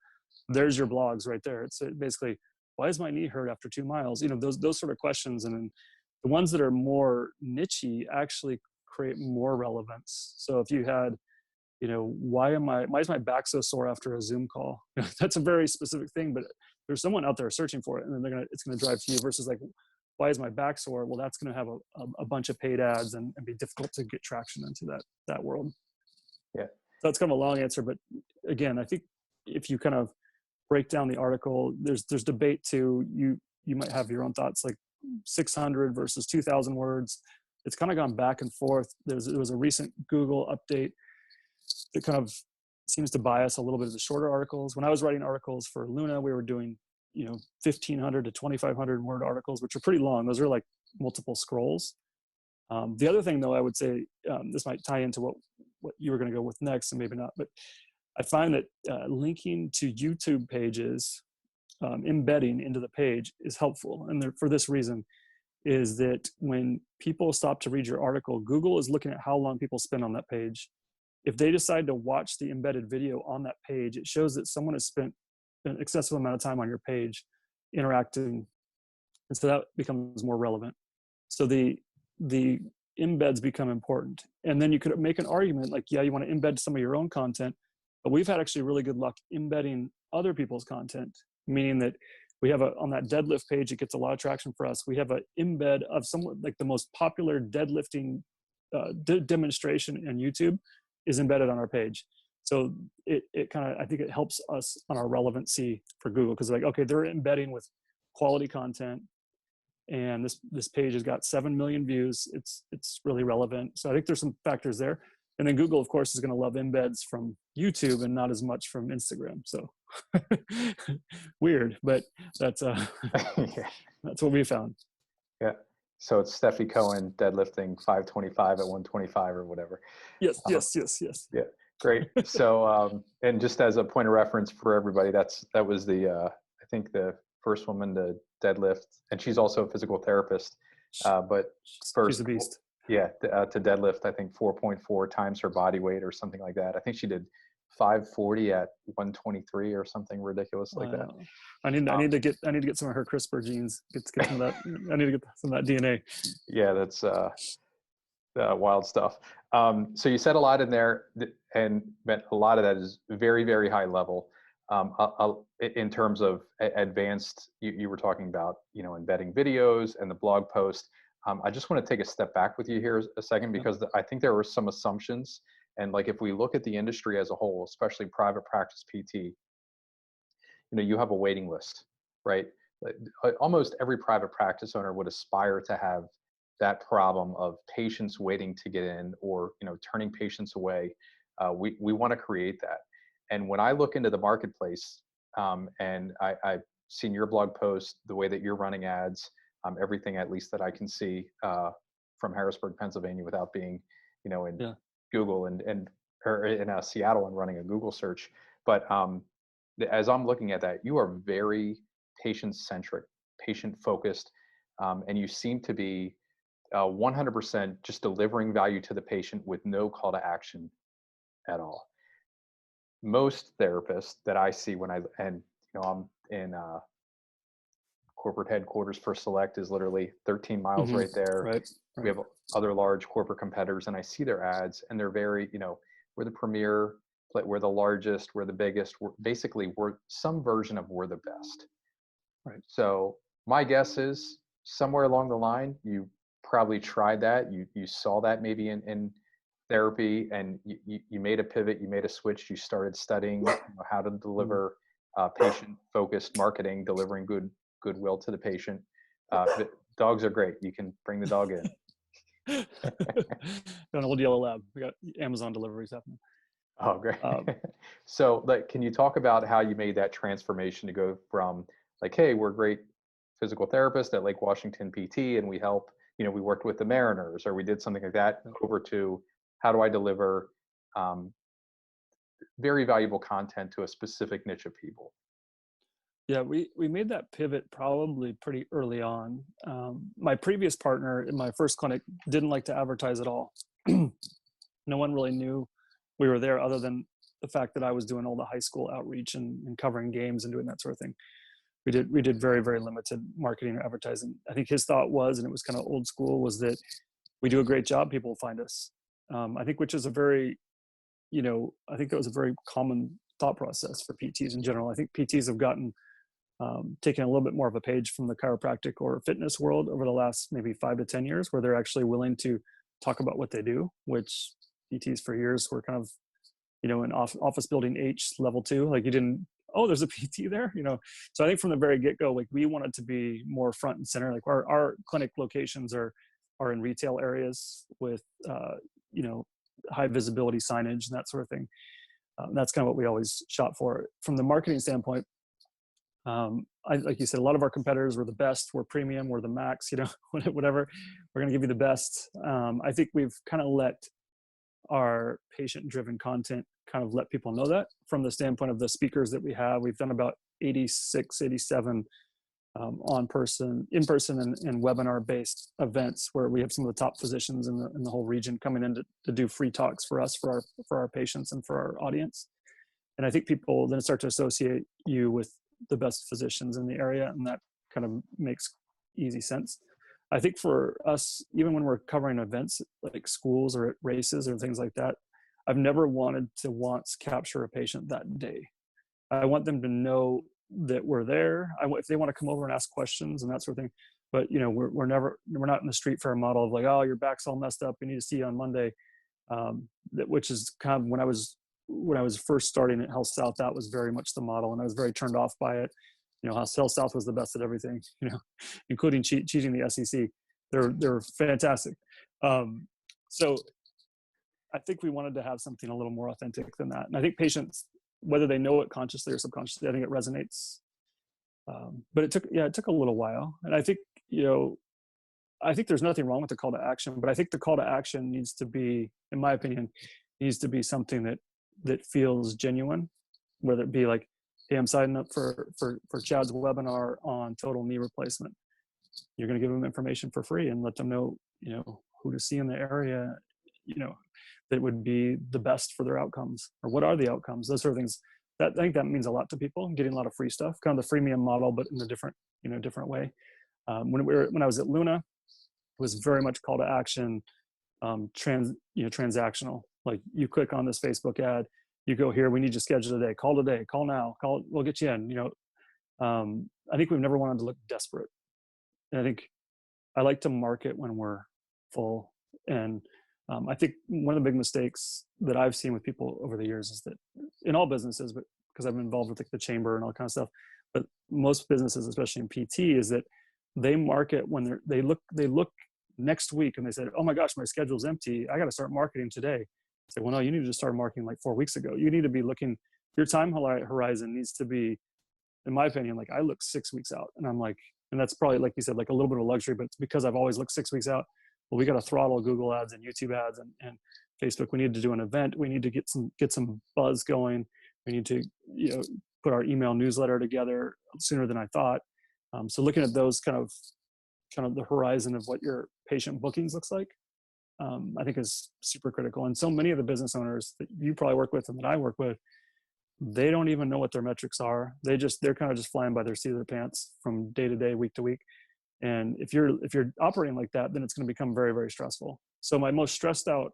There's your blogs right there. It's basically, why is my knee hurt after 2 miles? Those sort of questions. And then the ones that are more niche-y actually create more relevance. So if you had, why is my back so sore after a Zoom call? That's a very specific thing, but there's someone out there searching for it, and then it's going to drive to you, versus like, why is my back sore? Well, that's going to have a bunch of paid ads and be difficult to get traction into that world. Yeah. So that's kind of a long answer, but again, I think if you kind of break down the article, there's debate too. You might have your own thoughts, like 600 versus 2,000 words. It's kind of gone back and forth. There was a recent Google update that kind of seems to bias a little bit of the shorter articles. When I was writing articles for Luna, we were doing 1,500 to 2,500 word articles, which are pretty long. Those are like multiple scrolls. The other thing, though, I would say, this might tie into what you were going to go with next, and maybe not, but I find that linking to YouTube pages, embedding into the page is helpful. And for this reason is that when people stop to read your article, Google is looking at how long people spend on that page. If they decide to watch the embedded video on that page, it shows that someone has spent an excessive amount of time on your page interacting. And so that becomes more relevant. So the embeds become important. And then you could make an argument like, yeah, you want to embed some of your own content, but we've had actually really good luck embedding other people's content, meaning that we have on that deadlift page, it gets a lot of traction for us. We have an embed of someone like the most popular deadlifting demonstration in YouTube is embedded on our page. So it kind of, I think it helps us on our relevancy for Google, because like, okay, they're embedding with quality content, and this page has got 7 million views. It's really relevant. So I think there's some factors there. And then Google, of course, is going to love embeds from YouTube and not as much from Instagram. So weird, but that's Yeah. that's what we found. Yeah. So it's Steffi Cohen deadlifting 525 at 125 or whatever. Yes, Um, yes, yes, yes. yeah. Great. So, and just as a point of reference for everybody, that was I think the first woman to deadlift, and she's also a physical therapist. But She's first, a beast. yeah, to deadlift, I think 4.4 times her body weight or something like that. I think she did 540 at 123 or something ridiculous like that. I need to get some of her CRISPR genes. Get some of that. I need to get some of that DNA. Yeah, that's wild stuff. So you said a lot in there, and a lot of that is very, very high level. In terms of advanced, you were talking about, embedding videos and the blog post. I just want to take a step back with you here a second, because I think there were some assumptions. And like, if we look at the industry as a whole, especially private practice PT, you have a waiting list, right? Almost every private practice owner would aspire to have that problem of patients waiting to get in, or turning patients away. We want to create that. And when I look into the marketplace, and I've seen your blog post, the way that you're running ads, everything at least that I can see from Harrisburg, Pennsylvania, without being, in Google or in Seattle and running a Google search. But as I'm looking at that, you are very patient-centric, patient-focused, and you seem to be 100% just delivering value to the patient with no call to action at all. Most therapists that I see I'm in corporate headquarters for Select is literally 13 miles right there. Right. We have other large corporate competitors, and I see their ads, and they're very, we're the premier, we're the largest, we're the biggest. We're some version of we're the best. Right. So my guess is somewhere along the line, you probably tried that. You saw that maybe in therapy, and you made a pivot, you made a switch, you started studying how to deliver patient-focused marketing, delivering goodwill to the patient. Dogs are great. You can bring the dog in. Got an old yellow lab. We got Amazon deliveries happening. Oh, great. So, can you talk about how you made that transformation to go from hey, we're great physical therapists at Lake Washington PT, and we help, we worked with the Mariners, or we did something like that, over to how do I deliver very valuable content to a specific niche of people? Yeah, we made that pivot probably pretty early on. My previous partner in my first clinic didn't like to advertise at all. No one really knew we were there, other than the fact that I was doing all the high school outreach and covering games and doing that sort of thing. We did very, very limited marketing or advertising. I think his thought was, and it was kind of old school, was that we do a great job, people will find us. I think, which is a very, I think that was a very common thought process for PTs in general. I think PTs have gotten taken a little bit more of a page from the chiropractic or fitness world over the last maybe 5 to 10 years, where they're actually willing to talk about what they do, which PTs for years were kind of, in office building H level 2, like you didn't, oh, there's a PT there, So I think from the very get-go, we wanted to be more front and center. Like our clinic locations are in retail areas with, high visibility signage and that sort of thing. That's kind of what we always shot for. From the marketing standpoint, like you said, a lot of our competitors were the best, we're premium, we're the max, whatever, we're going to give you the best. I think we've kind of let our patient-driven content kind of let people know that. From the standpoint of the speakers that we have, we've done about 86, 87 in person and webinar-based events, where we have some of the top physicians in the whole region coming in to do free talks for us, for our patients and for our audience. And I think people then start to associate you with the best physicians in the area, and that kind of makes easy sense. I think for us, even when we're covering events like schools or at races or things like that, I've never wanted to once capture a patient that day. I want them to know that we're there. If they want to come over and ask questions and that sort of thing, but we're not in the street fair model of oh, your back's all messed up, we need to see you on Monday. Which is kind of when I was when I was first starting at Health South, that was very much the model, and I was very turned off by it. How Health South was the best at everything, including cheating the SEC. They're fantastic. So I think we wanted to have something a little more authentic than that. And I think patients, whether they know it consciously or subconsciously, I think it resonates. But it took a little while. And I think, I think there's nothing wrong with the call to action, but I think the call to action needs to be, in my opinion, needs to be something that feels genuine, whether it be like, hey, I'm signing up for Chad's webinar on total knee replacement. You're going to give them information for free and let them know, who to see in the area, that would be the best for their outcomes, or what are the outcomes, those sort of things. That, I think that means a lot to people, getting a lot of free stuff, kind of the freemium model, but in a different way. When I was at Luna, it was very much call to action, transactional. Like, you click on this Facebook ad, you go here, we need you scheduled today, call now, we'll get you in. I think we've never wanted to look desperate. And I think I like to market when we're full. And I think one of the big mistakes that I've seen with people over the years is that, in all businesses, but because I've been involved with like the chamber and all kind of stuff, but most businesses, especially in PT, is that they market when they look next week and they said, oh my gosh, my schedule's empty, I got to start marketing today. I say, well, no, you need to start marketing like 4 weeks ago. You need to be looking, your time horizon needs to be, in my opinion, like, I look 6 weeks out, and I'm like, and that's probably, like you said, like a little bit of luxury, but it's because I've always looked 6 weeks out. Well, we got to throttle Google ads and YouTube ads and Facebook. We need to do an event. We need to get some buzz going. We need to, put our email newsletter together sooner than I thought. So looking at those kind of the horizon of what your patient bookings looks like, I think is super critical. And so many of the business owners that you probably work with and that I work with, they don't even know what their metrics are. They're kind of just flying by their seat of their pants from day to day, week to week. And if you're operating like that, then it's going to become very, very stressful. So my most stressed out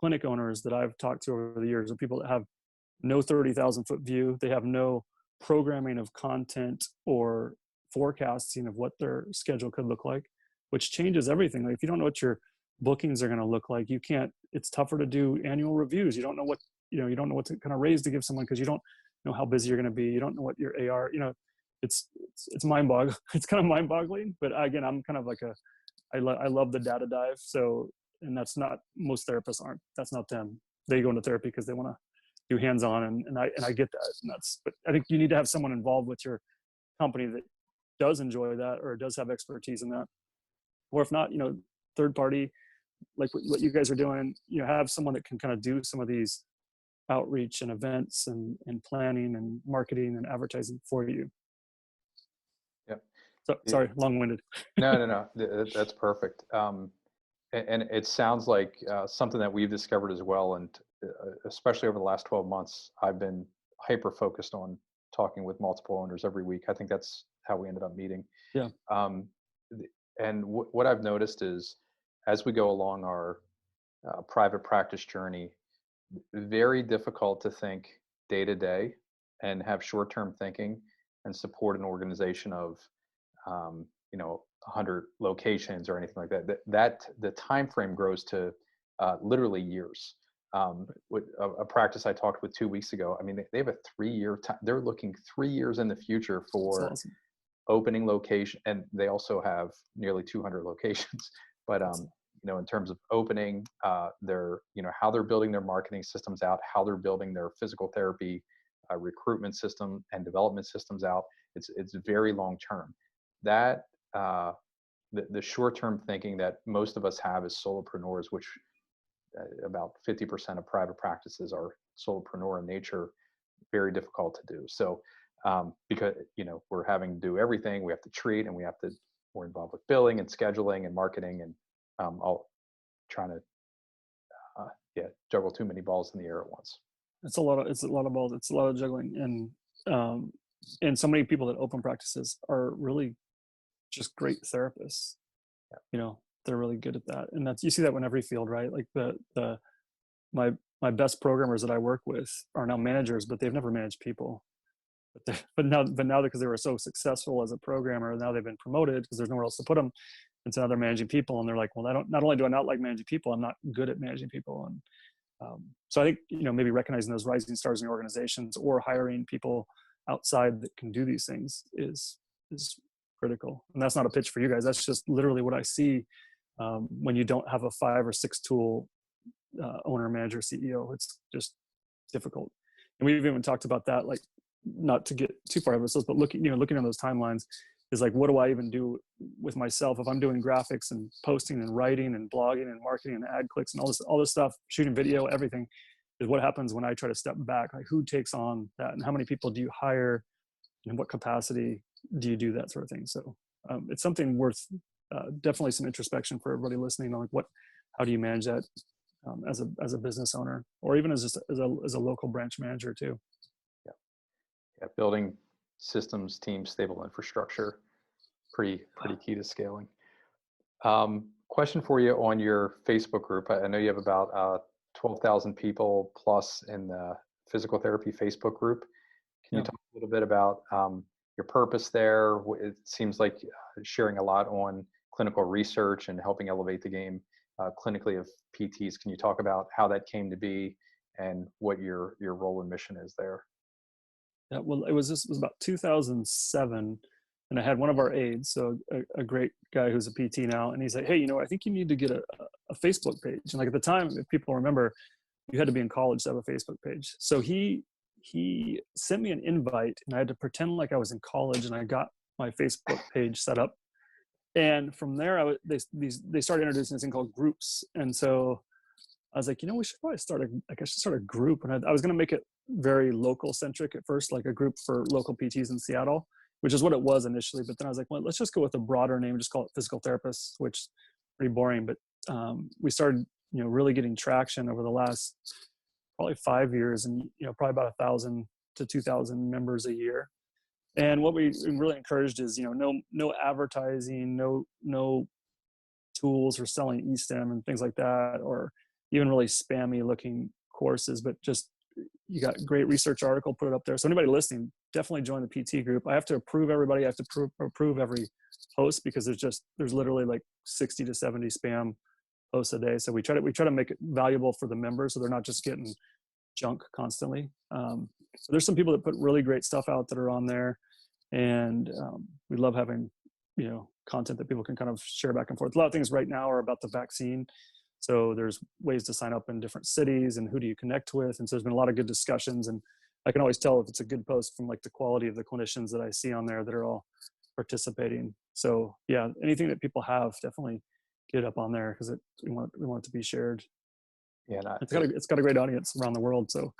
clinic owners that I've talked to over the years are people that have no 30,000 foot view. They have no programming of content or forecasting of what their schedule could look like, which changes everything. Like, if you don't know what your bookings are going to look like, it's tougher to do annual reviews. You don't know what to kind of raise to give someone, because you don't know how busy you're going to be. You don't know what your AR, it's mind-boggling. It's kind of mind-boggling. But again, I'm kind of like I love the data dive. So, and that's not, most therapists aren't. That's not them. They go into therapy because they want to do hands-on, and I get that. And but I think you need to have someone involved with your company that does enjoy that or does have expertise in that. Or if not, third party, like what you guys are doing, have someone that can kind of do some of these outreach and events and planning and marketing and advertising for you. Yep. So sorry, long-winded. No. That's perfect. And it sounds like something that we've discovered as well. And especially over the last 12 months, I've been hyper focused on talking with multiple owners every week. I think that's how we ended up meeting. Yeah. And what I've noticed is, as we go along our private practice journey, very difficult to think day to day and have short-term thinking and support an organization of 100 locations or anything like that. That the time frame grows to literally years. With a practice I talked with 2 weeks ago, I mean, they have a 3-year time. They're looking 3 years in the future for awesome. Opening location, and they also have nearly 200 locations. But in terms of opening, their how they're building their marketing systems out, how they're building their physical therapy recruitment system and development systems out. It's very long term. That the short term thinking that most of us have as solopreneurs, which about 50% of private practices are solopreneur in nature, very difficult to do. So because we're having to do everything, we have to treat, and we're involved with billing and scheduling and marketing, and all trying to juggle too many balls in the air at once. It's a lot of balls. It's a lot of juggling, and so many people that open practices are really just great therapists. Yeah. They're really good at that, and you see that in every field, right? Like my best programmers that I work with are now managers, but they've never managed people. But now because they were so successful as a programmer, now they've been promoted because there's nowhere else to put them, and so now they're managing people, and they're like, well, not only do I not like managing people, I'm not good at managing people. And So I think, maybe recognizing those rising stars in your organizations or hiring people outside that can do these things is critical. And that's not a pitch for you guys. That's just literally what I see when you don't have a 5 or 6 tool owner, manager, CEO. It's just difficult. And we've even talked about that, like, not to get too far ahead of ourselves, but looking on those timelines is like, what do I even do with myself if I'm doing graphics and posting and writing and blogging and marketing and ad clicks and all this stuff, shooting video, everything, is what happens when I try to step back. Like, who takes on that, and how many people do you hire, and in what capacity do you do that sort of thing? So it's something worth definitely some introspection for everybody listening on, like, how do you manage that as a business owner, or even as a local branch manager too. Yeah, building systems, teams, stable infrastructure, pretty key to scaling. Question for you on your Facebook group. I know you have about 12,000 people plus in the physical therapy Facebook group. Can you talk a little bit about your purpose there? It seems like sharing a lot on clinical research and helping elevate the game clinically of PTs. Can you talk about how that came to be and what your role and mission is there? Yeah, well, it was about 2007, and I had one of our aides, so a great guy who's a PT now, and he's like, hey, I think you need to get a Facebook page. And like, at the time, if people remember, you had to be in college to have a Facebook page. So he sent me an invite, and I had to pretend like I was in college, and I got my Facebook page set up. And from there, they started introducing this thing called groups, and so I was like, we should probably start a group. And I was going to make it very local centric at first, like a group for local PTs in Seattle, which is what it was initially. But then I was like, well, let's just go with a broader name, just call it Physical Therapists, which is pretty boring. But we started, really getting traction over the last probably 5 years, and, probably about 1,000 to 2,000 members a year. And what we really encouraged is, no advertising, no tools for selling eSTEM and things like that, or even really spammy looking courses, but just, you got a great research article, put it up there. So anybody listening, definitely join the PT group. I have to approve everybody. I have to approve every post, because there's literally like 60 to 70 spam posts a day. So we try to make it valuable for the members, so they're not just getting junk constantly. So there's some people that put really great stuff out that are on there, and we love having, content that people can kind of share back and forth. A lot of things right now are about the vaccine. So there's ways to sign up in different cities, and who do you connect with? And so there's been a lot of good discussions, and I can always tell if it's a good post from like the quality of the clinicians that I see on there that are all participating. So yeah, anything that people have, definitely get it up on there, because we want it to be shared. Yeah, it's got a great audience around the world. So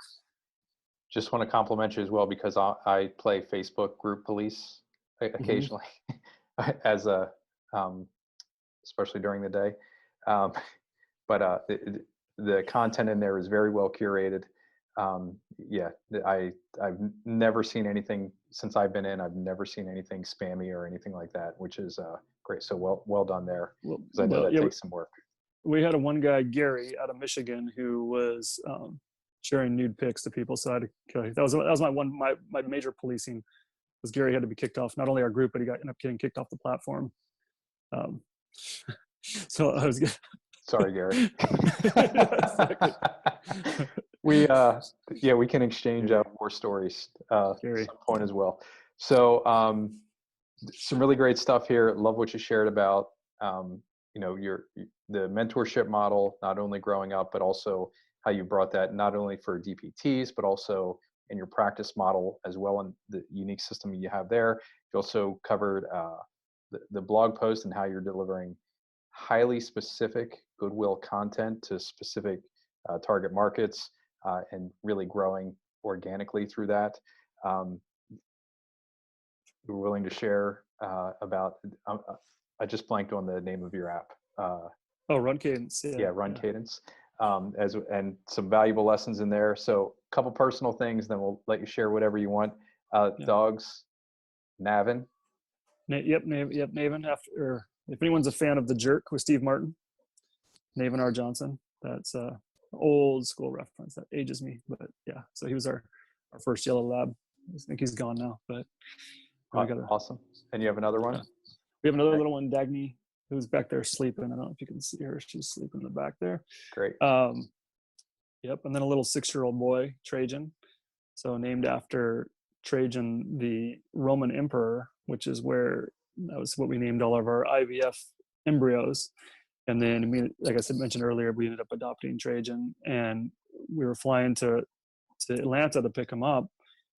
just want to compliment you as well, because I play Facebook group police occasionally, as a especially during the day. But the content in there is very well curated. I've never seen anything since I've been in. I've never seen anything spammy or anything like that, which is great. So well done there, because I know that takes some work. We had one guy, Gary, out of Michigan, who was sharing nude pics to people. So that was my major policing, was Gary had to be kicked off, not only our group, but he ended up getting kicked off the platform. So I was sorry, Gary. We can exchange war stories at some point as well. So some really great stuff here. Love what you shared about the mentorship model, not only growing up, but also how you brought that not only for DPTs, but also in your practice model as well, and the unique system you have there. You also covered the blog post and how you're delivering highly specific goodwill content to specific target markets, and really growing organically through that. You were willing to share about, I just blanked on the name of your app. Run Cadence. Run Cadence. And some valuable lessons in there. So a couple personal things, then we'll let you share whatever you want. Dogs, Navin. Navin. After, if anyone's a fan of The Jerk with Steve Martin, Navin R. Johnson. That's a old school reference that ages me, but yeah. So he was our first yellow lab. I think he's gone now, but awesome. And you have another one? We have another little one, Dagny, who's back there sleeping. I don't know if you can see her. She's sleeping in the back there. Great. Yep. And then a little 6-year-old boy, Trajan. So named after Trajan, the Roman emperor, which is where that was what we named all of our IVF embryos. And then like I said, mentioned earlier, we ended up adopting Trajan, and we were flying to Atlanta to pick him up.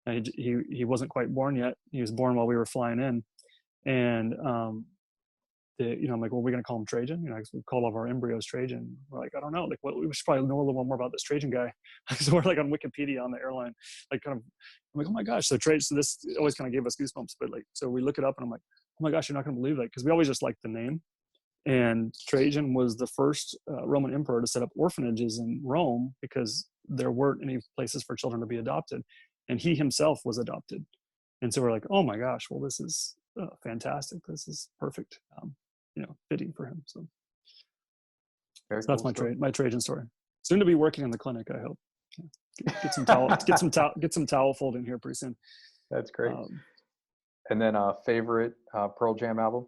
And he wasn't quite born yet. He was born while we were flying in. And I'm like, well, we're going to call him Trajan. We call all of our embryos Trajan. We're like, I don't know. Like, we should probably know a little more about this Trajan guy. So we're like on Wikipedia on the airline, like I'm like, oh my gosh. So this always kind of gave us goosebumps. But like, so we look it up, and I'm like, oh my gosh, you're not going to believe that, because we always just liked the name. And Trajan was the first Roman emperor to set up orphanages in Rome, because there weren't any places for children to be adopted, and he himself was adopted. And so we're like, oh my gosh, well, this is fantastic. This is perfect. Fitting for him. So that's my Trajan story. Soon to be working in the clinic, I hope. Get some towel, get some towel folding here pretty soon. That's great. And then favorite Pearl Jam album?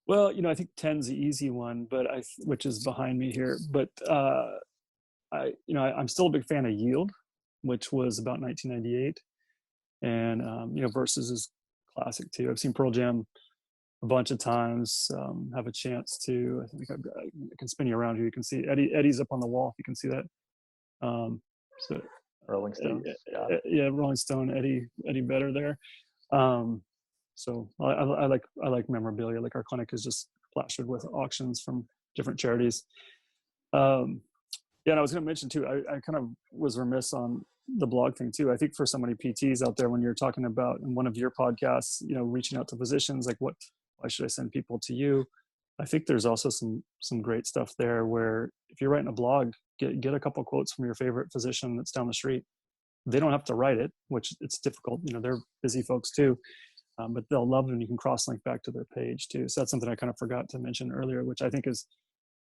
Well, I think 10's the easy one, but which is behind me here. But I'm still a big fan of Yield, which was about 1998, and Versus is classic too. I've seen Pearl Jam a bunch of times. Have a chance to. I think I can spin you around here. You can see Eddie's up on the wall. If you can see that. So Rolling Stones. Yeah, Rolling Stone. Eddie Vedder there. So I like memorabilia. Like our clinic is just plastered with auctions from different charities. And I was going to mention too, I kind of was remiss on the blog thing too. I think for so many PTs out there, when you're talking about in one of your podcasts, reaching out to physicians, like why should I send people to you? I think there's also some great stuff there where if you're writing a blog, get a couple quotes from your favorite physician that's down the street. They don't have to write it, which it's difficult. They're busy folks too. But they'll love it, and you can cross-link back to their page too. So that's something I kind of forgot to mention earlier, which I think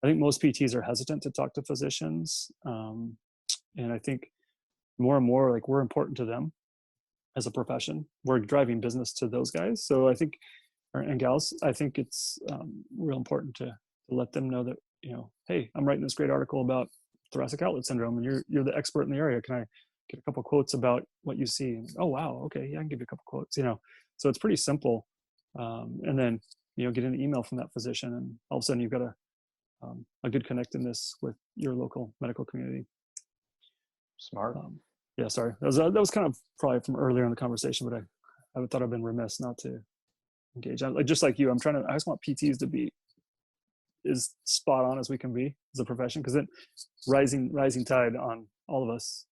most PTs are hesitant to talk to physicians. And I think more and more, like, we're important to them as a profession. We're driving business to those guys. So I think, and gals, I think it's real important to let them know that, hey, I'm writing this great article about thoracic outlet syndrome, and you're the expert in the area. Can I get a couple quotes about what you see? And, oh, wow. Okay. Yeah, I can give you a couple quotes, So it's pretty simple. And then, get an email from that physician, and all of a sudden you've got a good connectedness with your local medical community. Smart. Yeah, sorry. That was kind of probably from earlier in the conversation, but I thought I've been remiss not to engage. Just like you, I just want PTs to be as spot on as we can be as a profession, because then rising tide on all of us.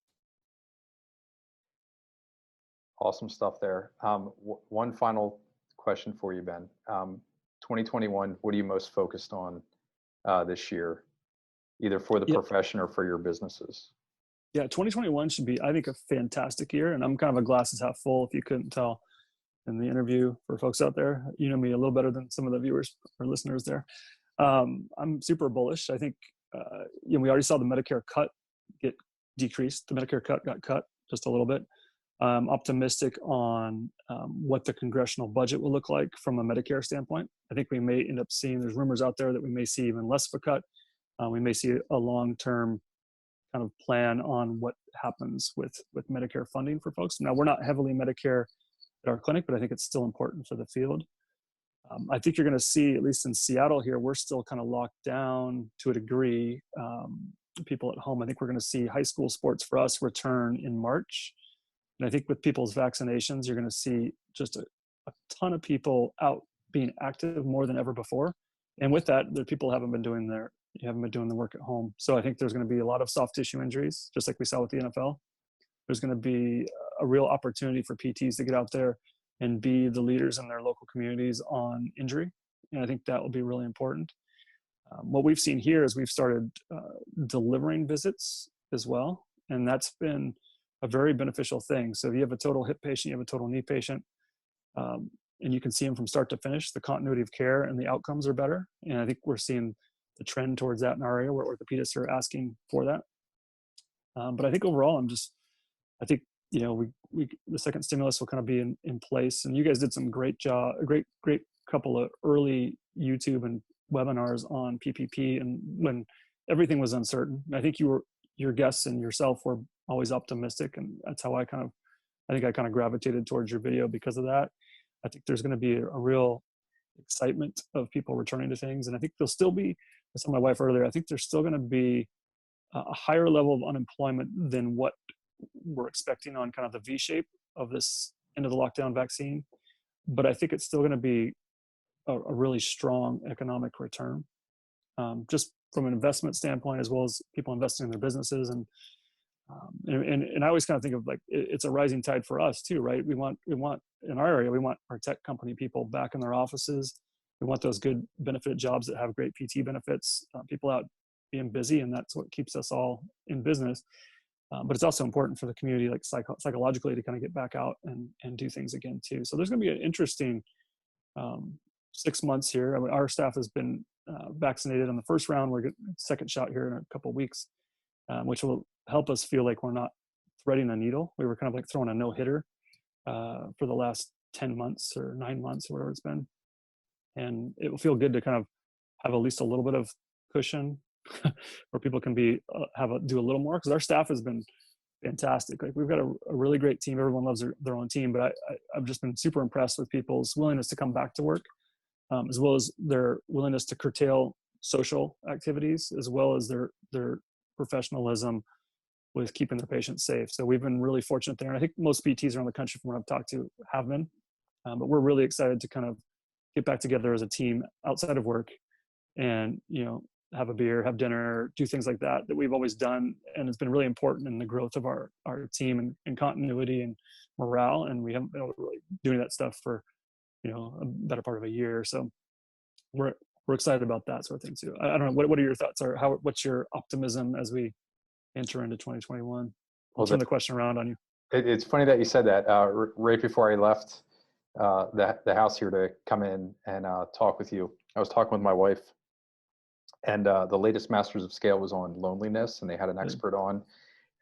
Awesome stuff there. One final question for you, Ben. 2021, what are you most focused on this year, either for the profession or for your businesses? Yeah, 2021 should be, I think, a fantastic year. And I'm kind of a glasses half full, if you couldn't tell in the interview, for folks out there. You know me a little better than some of the viewers or listeners there. I'm super bullish. I think, we already saw the Medicare cut get decreased. The Medicare cut got cut just a little bit. I'm optimistic on what the congressional budget will look like from a Medicare standpoint. I think we may end up seeing, there's rumors out there that we may see even less of a cut. We may see a long-term kind of plan on what happens with Medicare funding for folks. Now, we're not heavily Medicare at our clinic, but I think it's still important for the field. I think you're going to see, at least in Seattle here, we're still kind of locked down to a degree. People at home, I think we're going to see high school sports for us return in March. And I think with people's vaccinations, you're going to see just a ton of people out being active more than ever before. And with that, the people haven't been doing the work at home. So I think there's going to be a lot of soft tissue injuries, just like we saw with the NFL. There's going to be a real opportunity for PTs to get out there and be the leaders in their local communities on injury. And I think that will be really important. What we've seen here is we've started delivering visits as well. And that's been a very beneficial thing. So if you have a total hip patient, you have a total knee patient, and you can see them from start to finish, the continuity of care and the outcomes are better. And I think we're seeing the trend towards that in our area, where orthopedists are asking for that. But I think overall, I think, the second stimulus will kind of be in place. And you guys did some great job, a great couple of early YouTube and webinars on PPP, and when everything was uncertain. And I think you your guests and yourself were always optimistic, and that's how I think I kind of gravitated towards your video because of that. I think there's going to be a real excitement of people returning to things, and I think there'll still be, I told my wife earlier, I think there's still going to be a higher level of unemployment than what we're expecting on kind of the V shape of this end of the lockdown vaccine. But I think it's still going to be a really strong economic return, just from an investment standpoint, as well as people investing in their businesses. And I always kind of think of like it's a rising tide for us too, right? We want in our area, we want our tech company people back in their offices. We want those good benefit jobs that have great PT benefits, people out being busy, and that's what keeps us all in business. But it's also important for the community, like psychologically, to kind of get back out and do things again too. So there's going to be an interesting 6 months here. I mean, our staff has been vaccinated on the first round. We're getting a second shot here in a couple of weeks, which will help us feel like we're not threading a needle. We were kind of like throwing a no-hitter for the last 10 months or 9 months or whatever it's been. And it will feel good to kind of have at least a little bit of cushion where people can be do a little more, because our staff has been fantastic. Like, we've got a really great team. Everyone loves their own team, but I've just been super impressed with people's willingness to come back to work, as well as their willingness to curtail social activities, as well as their professionalism with keeping their patients safe. So we've been really fortunate there. And I think most PTs around the country, from what I've talked to, have been. But we're really excited to kind of get back together as a team outside of work and, have a beer, have dinner, do things like that we've always done. And it's been really important in the growth of our team and continuity and morale. And we haven't been able to really doing that stuff for, a better part of a year. So we're excited about that sort of thing too. I don't know, what are your thoughts, or what's your optimism as we enter into 2021? I'll turn the question around on you. It's funny that you said that. Right before I left the house here to come in and talk with you, I was talking with my wife, and the latest Masters of Scale was on loneliness, and they had an expert on,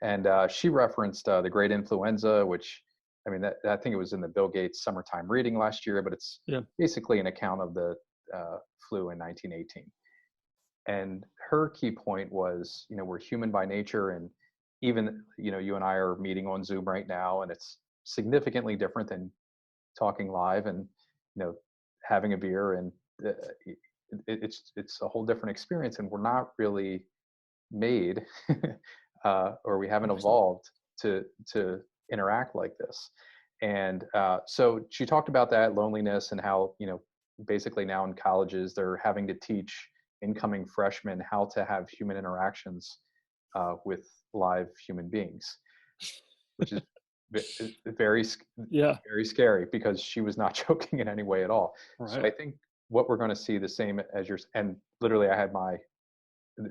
and she referenced the Great Influenza, which, I mean, I think it was in the Bill Gates summertime reading last year, but it's basically an account of the flu in 1918. And her key point was, we're human by nature, and even, you and I are meeting on Zoom right now, and it's significantly different than talking live and, having a beer, and it's a whole different experience, and we're not really made or we haven't evolved to interact like this. And so she talked about that loneliness and how, basically now in colleges, they're having to teach incoming freshmen how to have human interactions with live human beings, which is very scary, because she was not joking in any way at all. Right. So I think what we're going to see the same as yours, and literally I had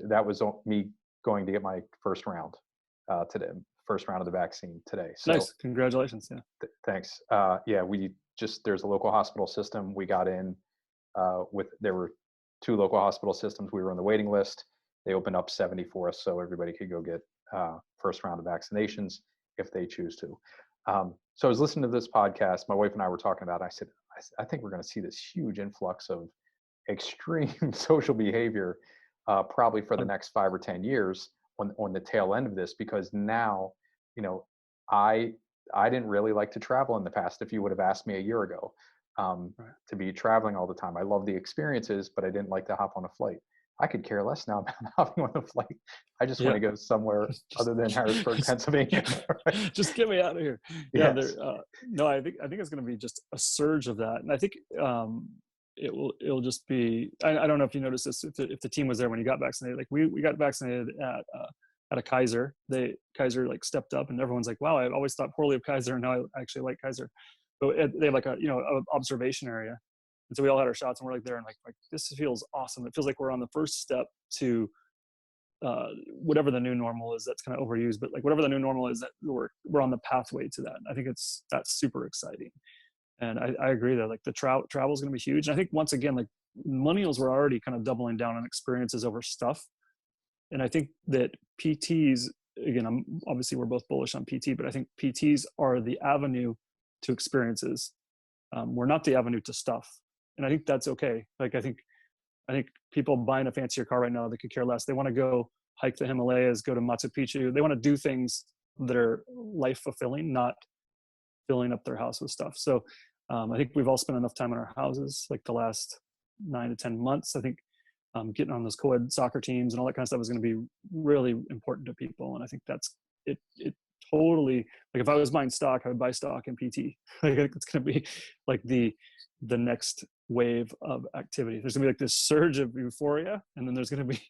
that was me going to get my first round today, first round of the vaccine today. So nice. Congratulations. Yeah. Thanks. There's a local hospital system. We got in there were 2 local hospital systems. We were on the waiting list. They opened up 70 for us, so everybody could go get first round of vaccinations if they choose to. So I was listening to this podcast. My wife and I were talking about it. I said, I think we're going to see this huge influx of extreme social behavior probably for the next 5 or 10 years on the tail end of this, because now, I didn't really like to travel in the past. If you would have asked me a year ago, to be traveling all the time, I love the experiences, but I didn't like to hop on a flight. I could care less now about hopping on a flight. I just want to go somewhere other than Harrisburg, Pennsylvania. Right? Just get me out of here. Yes. No, I think it's going to be just a surge of that, and I think it'll just be. I don't know if you noticed this, if the team was there when you got vaccinated. Like we got vaccinated at a Kaiser. Kaiser like stepped up, and everyone's like, "Wow, I always thought poorly of Kaiser, and now I actually like Kaiser." But they have like a observation area. And so we all had our shots, and we're like there, and like this feels awesome. It feels like we're on the first step to whatever the new normal is. That's kind of overused, but like whatever the new normal is, that we're on the pathway to that. And I think that's super exciting. And I agree that like the travel is going to be huge. And I think once again, like millennials were already kind of doubling down on experiences over stuff. And I think that PTs, again, obviously we're both bullish on PT, but I think PTs are the avenue to experiences. We're not the avenue to stuff. And I think that's okay. Like, I think people buying a fancier car right now, they could care less. They want to go hike the Himalayas, go to Machu Picchu. They want to do things that are life fulfilling, not filling up their house with stuff. So I think we've all spent enough time in our houses, like the last 9 to 10 months. I think getting on those co-ed soccer teams and all that kind of stuff is going to be really important to people. And I think that's it. It totally, like if I was buying stock, I would buy stock in PT. Like it's going to be like the next wave of activity. There's gonna be like this surge of euphoria, and then there's gonna be,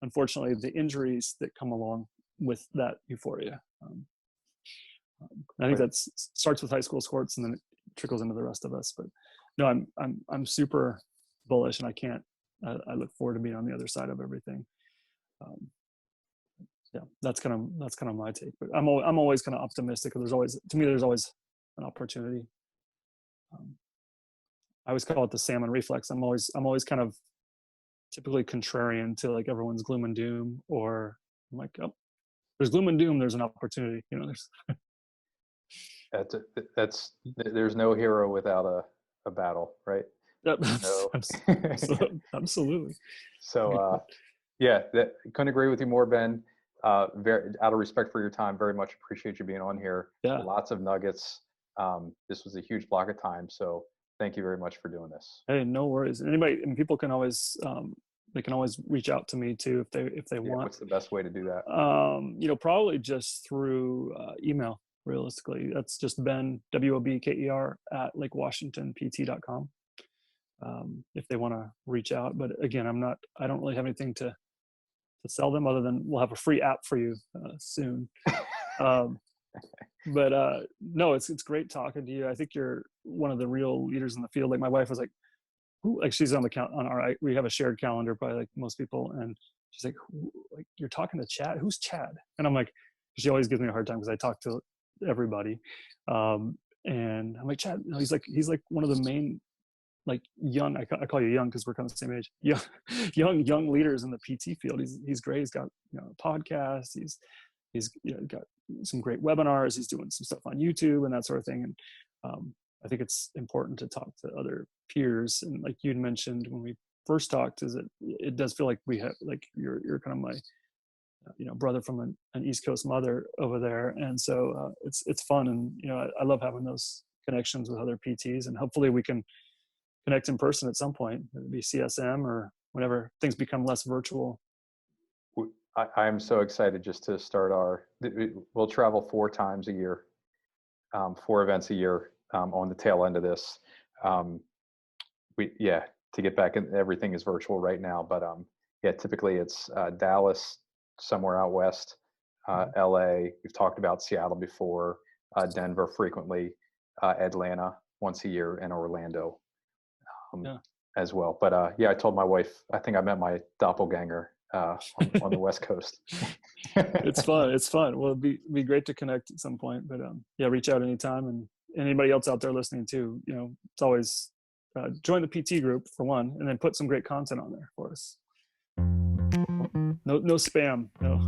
unfortunately, the injuries that come along with that euphoria. I think that starts with high school sports, and then it trickles into the rest of us. But no, I'm super bullish, and I look forward to being on the other side of everything. Yeah, that's kind of my take. But I'm always kind of optimistic. There's always an opportunity. I always call it the salmon reflex. I'm always kind of typically contrarian to like everyone's gloom and doom, or I'm like, oh, there's gloom and doom, there's an opportunity. There's there's no hero without a battle, right? Yep. No. Absolutely. So couldn't agree with you more, Ben. Very out of respect for your time, very much appreciate you being on here. Yeah. Lots of nuggets. This was a huge block of time, so thank you very much for doing this. Hey, no worries. And people can always they can always reach out to me too if they want. What's the best way to do that? Probably just through email. Realistically, that's just Ben, WOBKER at lakewashingtonpt.com. If they want to reach out, but again, I don't really have anything to sell them other than we'll have a free app for you soon. But no, it's great talking to you. I think you're one of the real leaders in the field. Like my wife was like, who, like she's on we have a shared calendar by like most people, and she's like, like you're talking to Chad? Who's Chad? And I'm like, she always gives me a hard time because I talk to everybody. And I'm like, Chad, no, he's like one of the main, like young, I call you young because we're kind of the same age, young leaders in the PT field. He's great. He's got a podcast. He's got some great webinars. He's doing some stuff on YouTube and that sort of thing. And I think it's important to talk to other peers. And like you'd mentioned when we first talked, is it does feel like we have, like you're kind of my brother from an East Coast mother over there. And so it's fun. And I love having those connections with other PTs, and hopefully we can connect in person at some point. It'd be CSM or whenever things become less virtual. I'm so excited just to start we'll travel 4 times a year, 4 events a year on the tail end of this. To get back in, everything is virtual right now, but typically it's Dallas, somewhere out west, LA. We've talked about Seattle before, Denver frequently, Atlanta once a year, and Orlando as well. But I told my wife, I think I met my doppelganger on the West Coast. It's fun. Well, it'd be great to connect at some point, but reach out anytime. And anybody else out there listening too, it's always join the PT group for one, and then put some great content on there for us. No spam. No.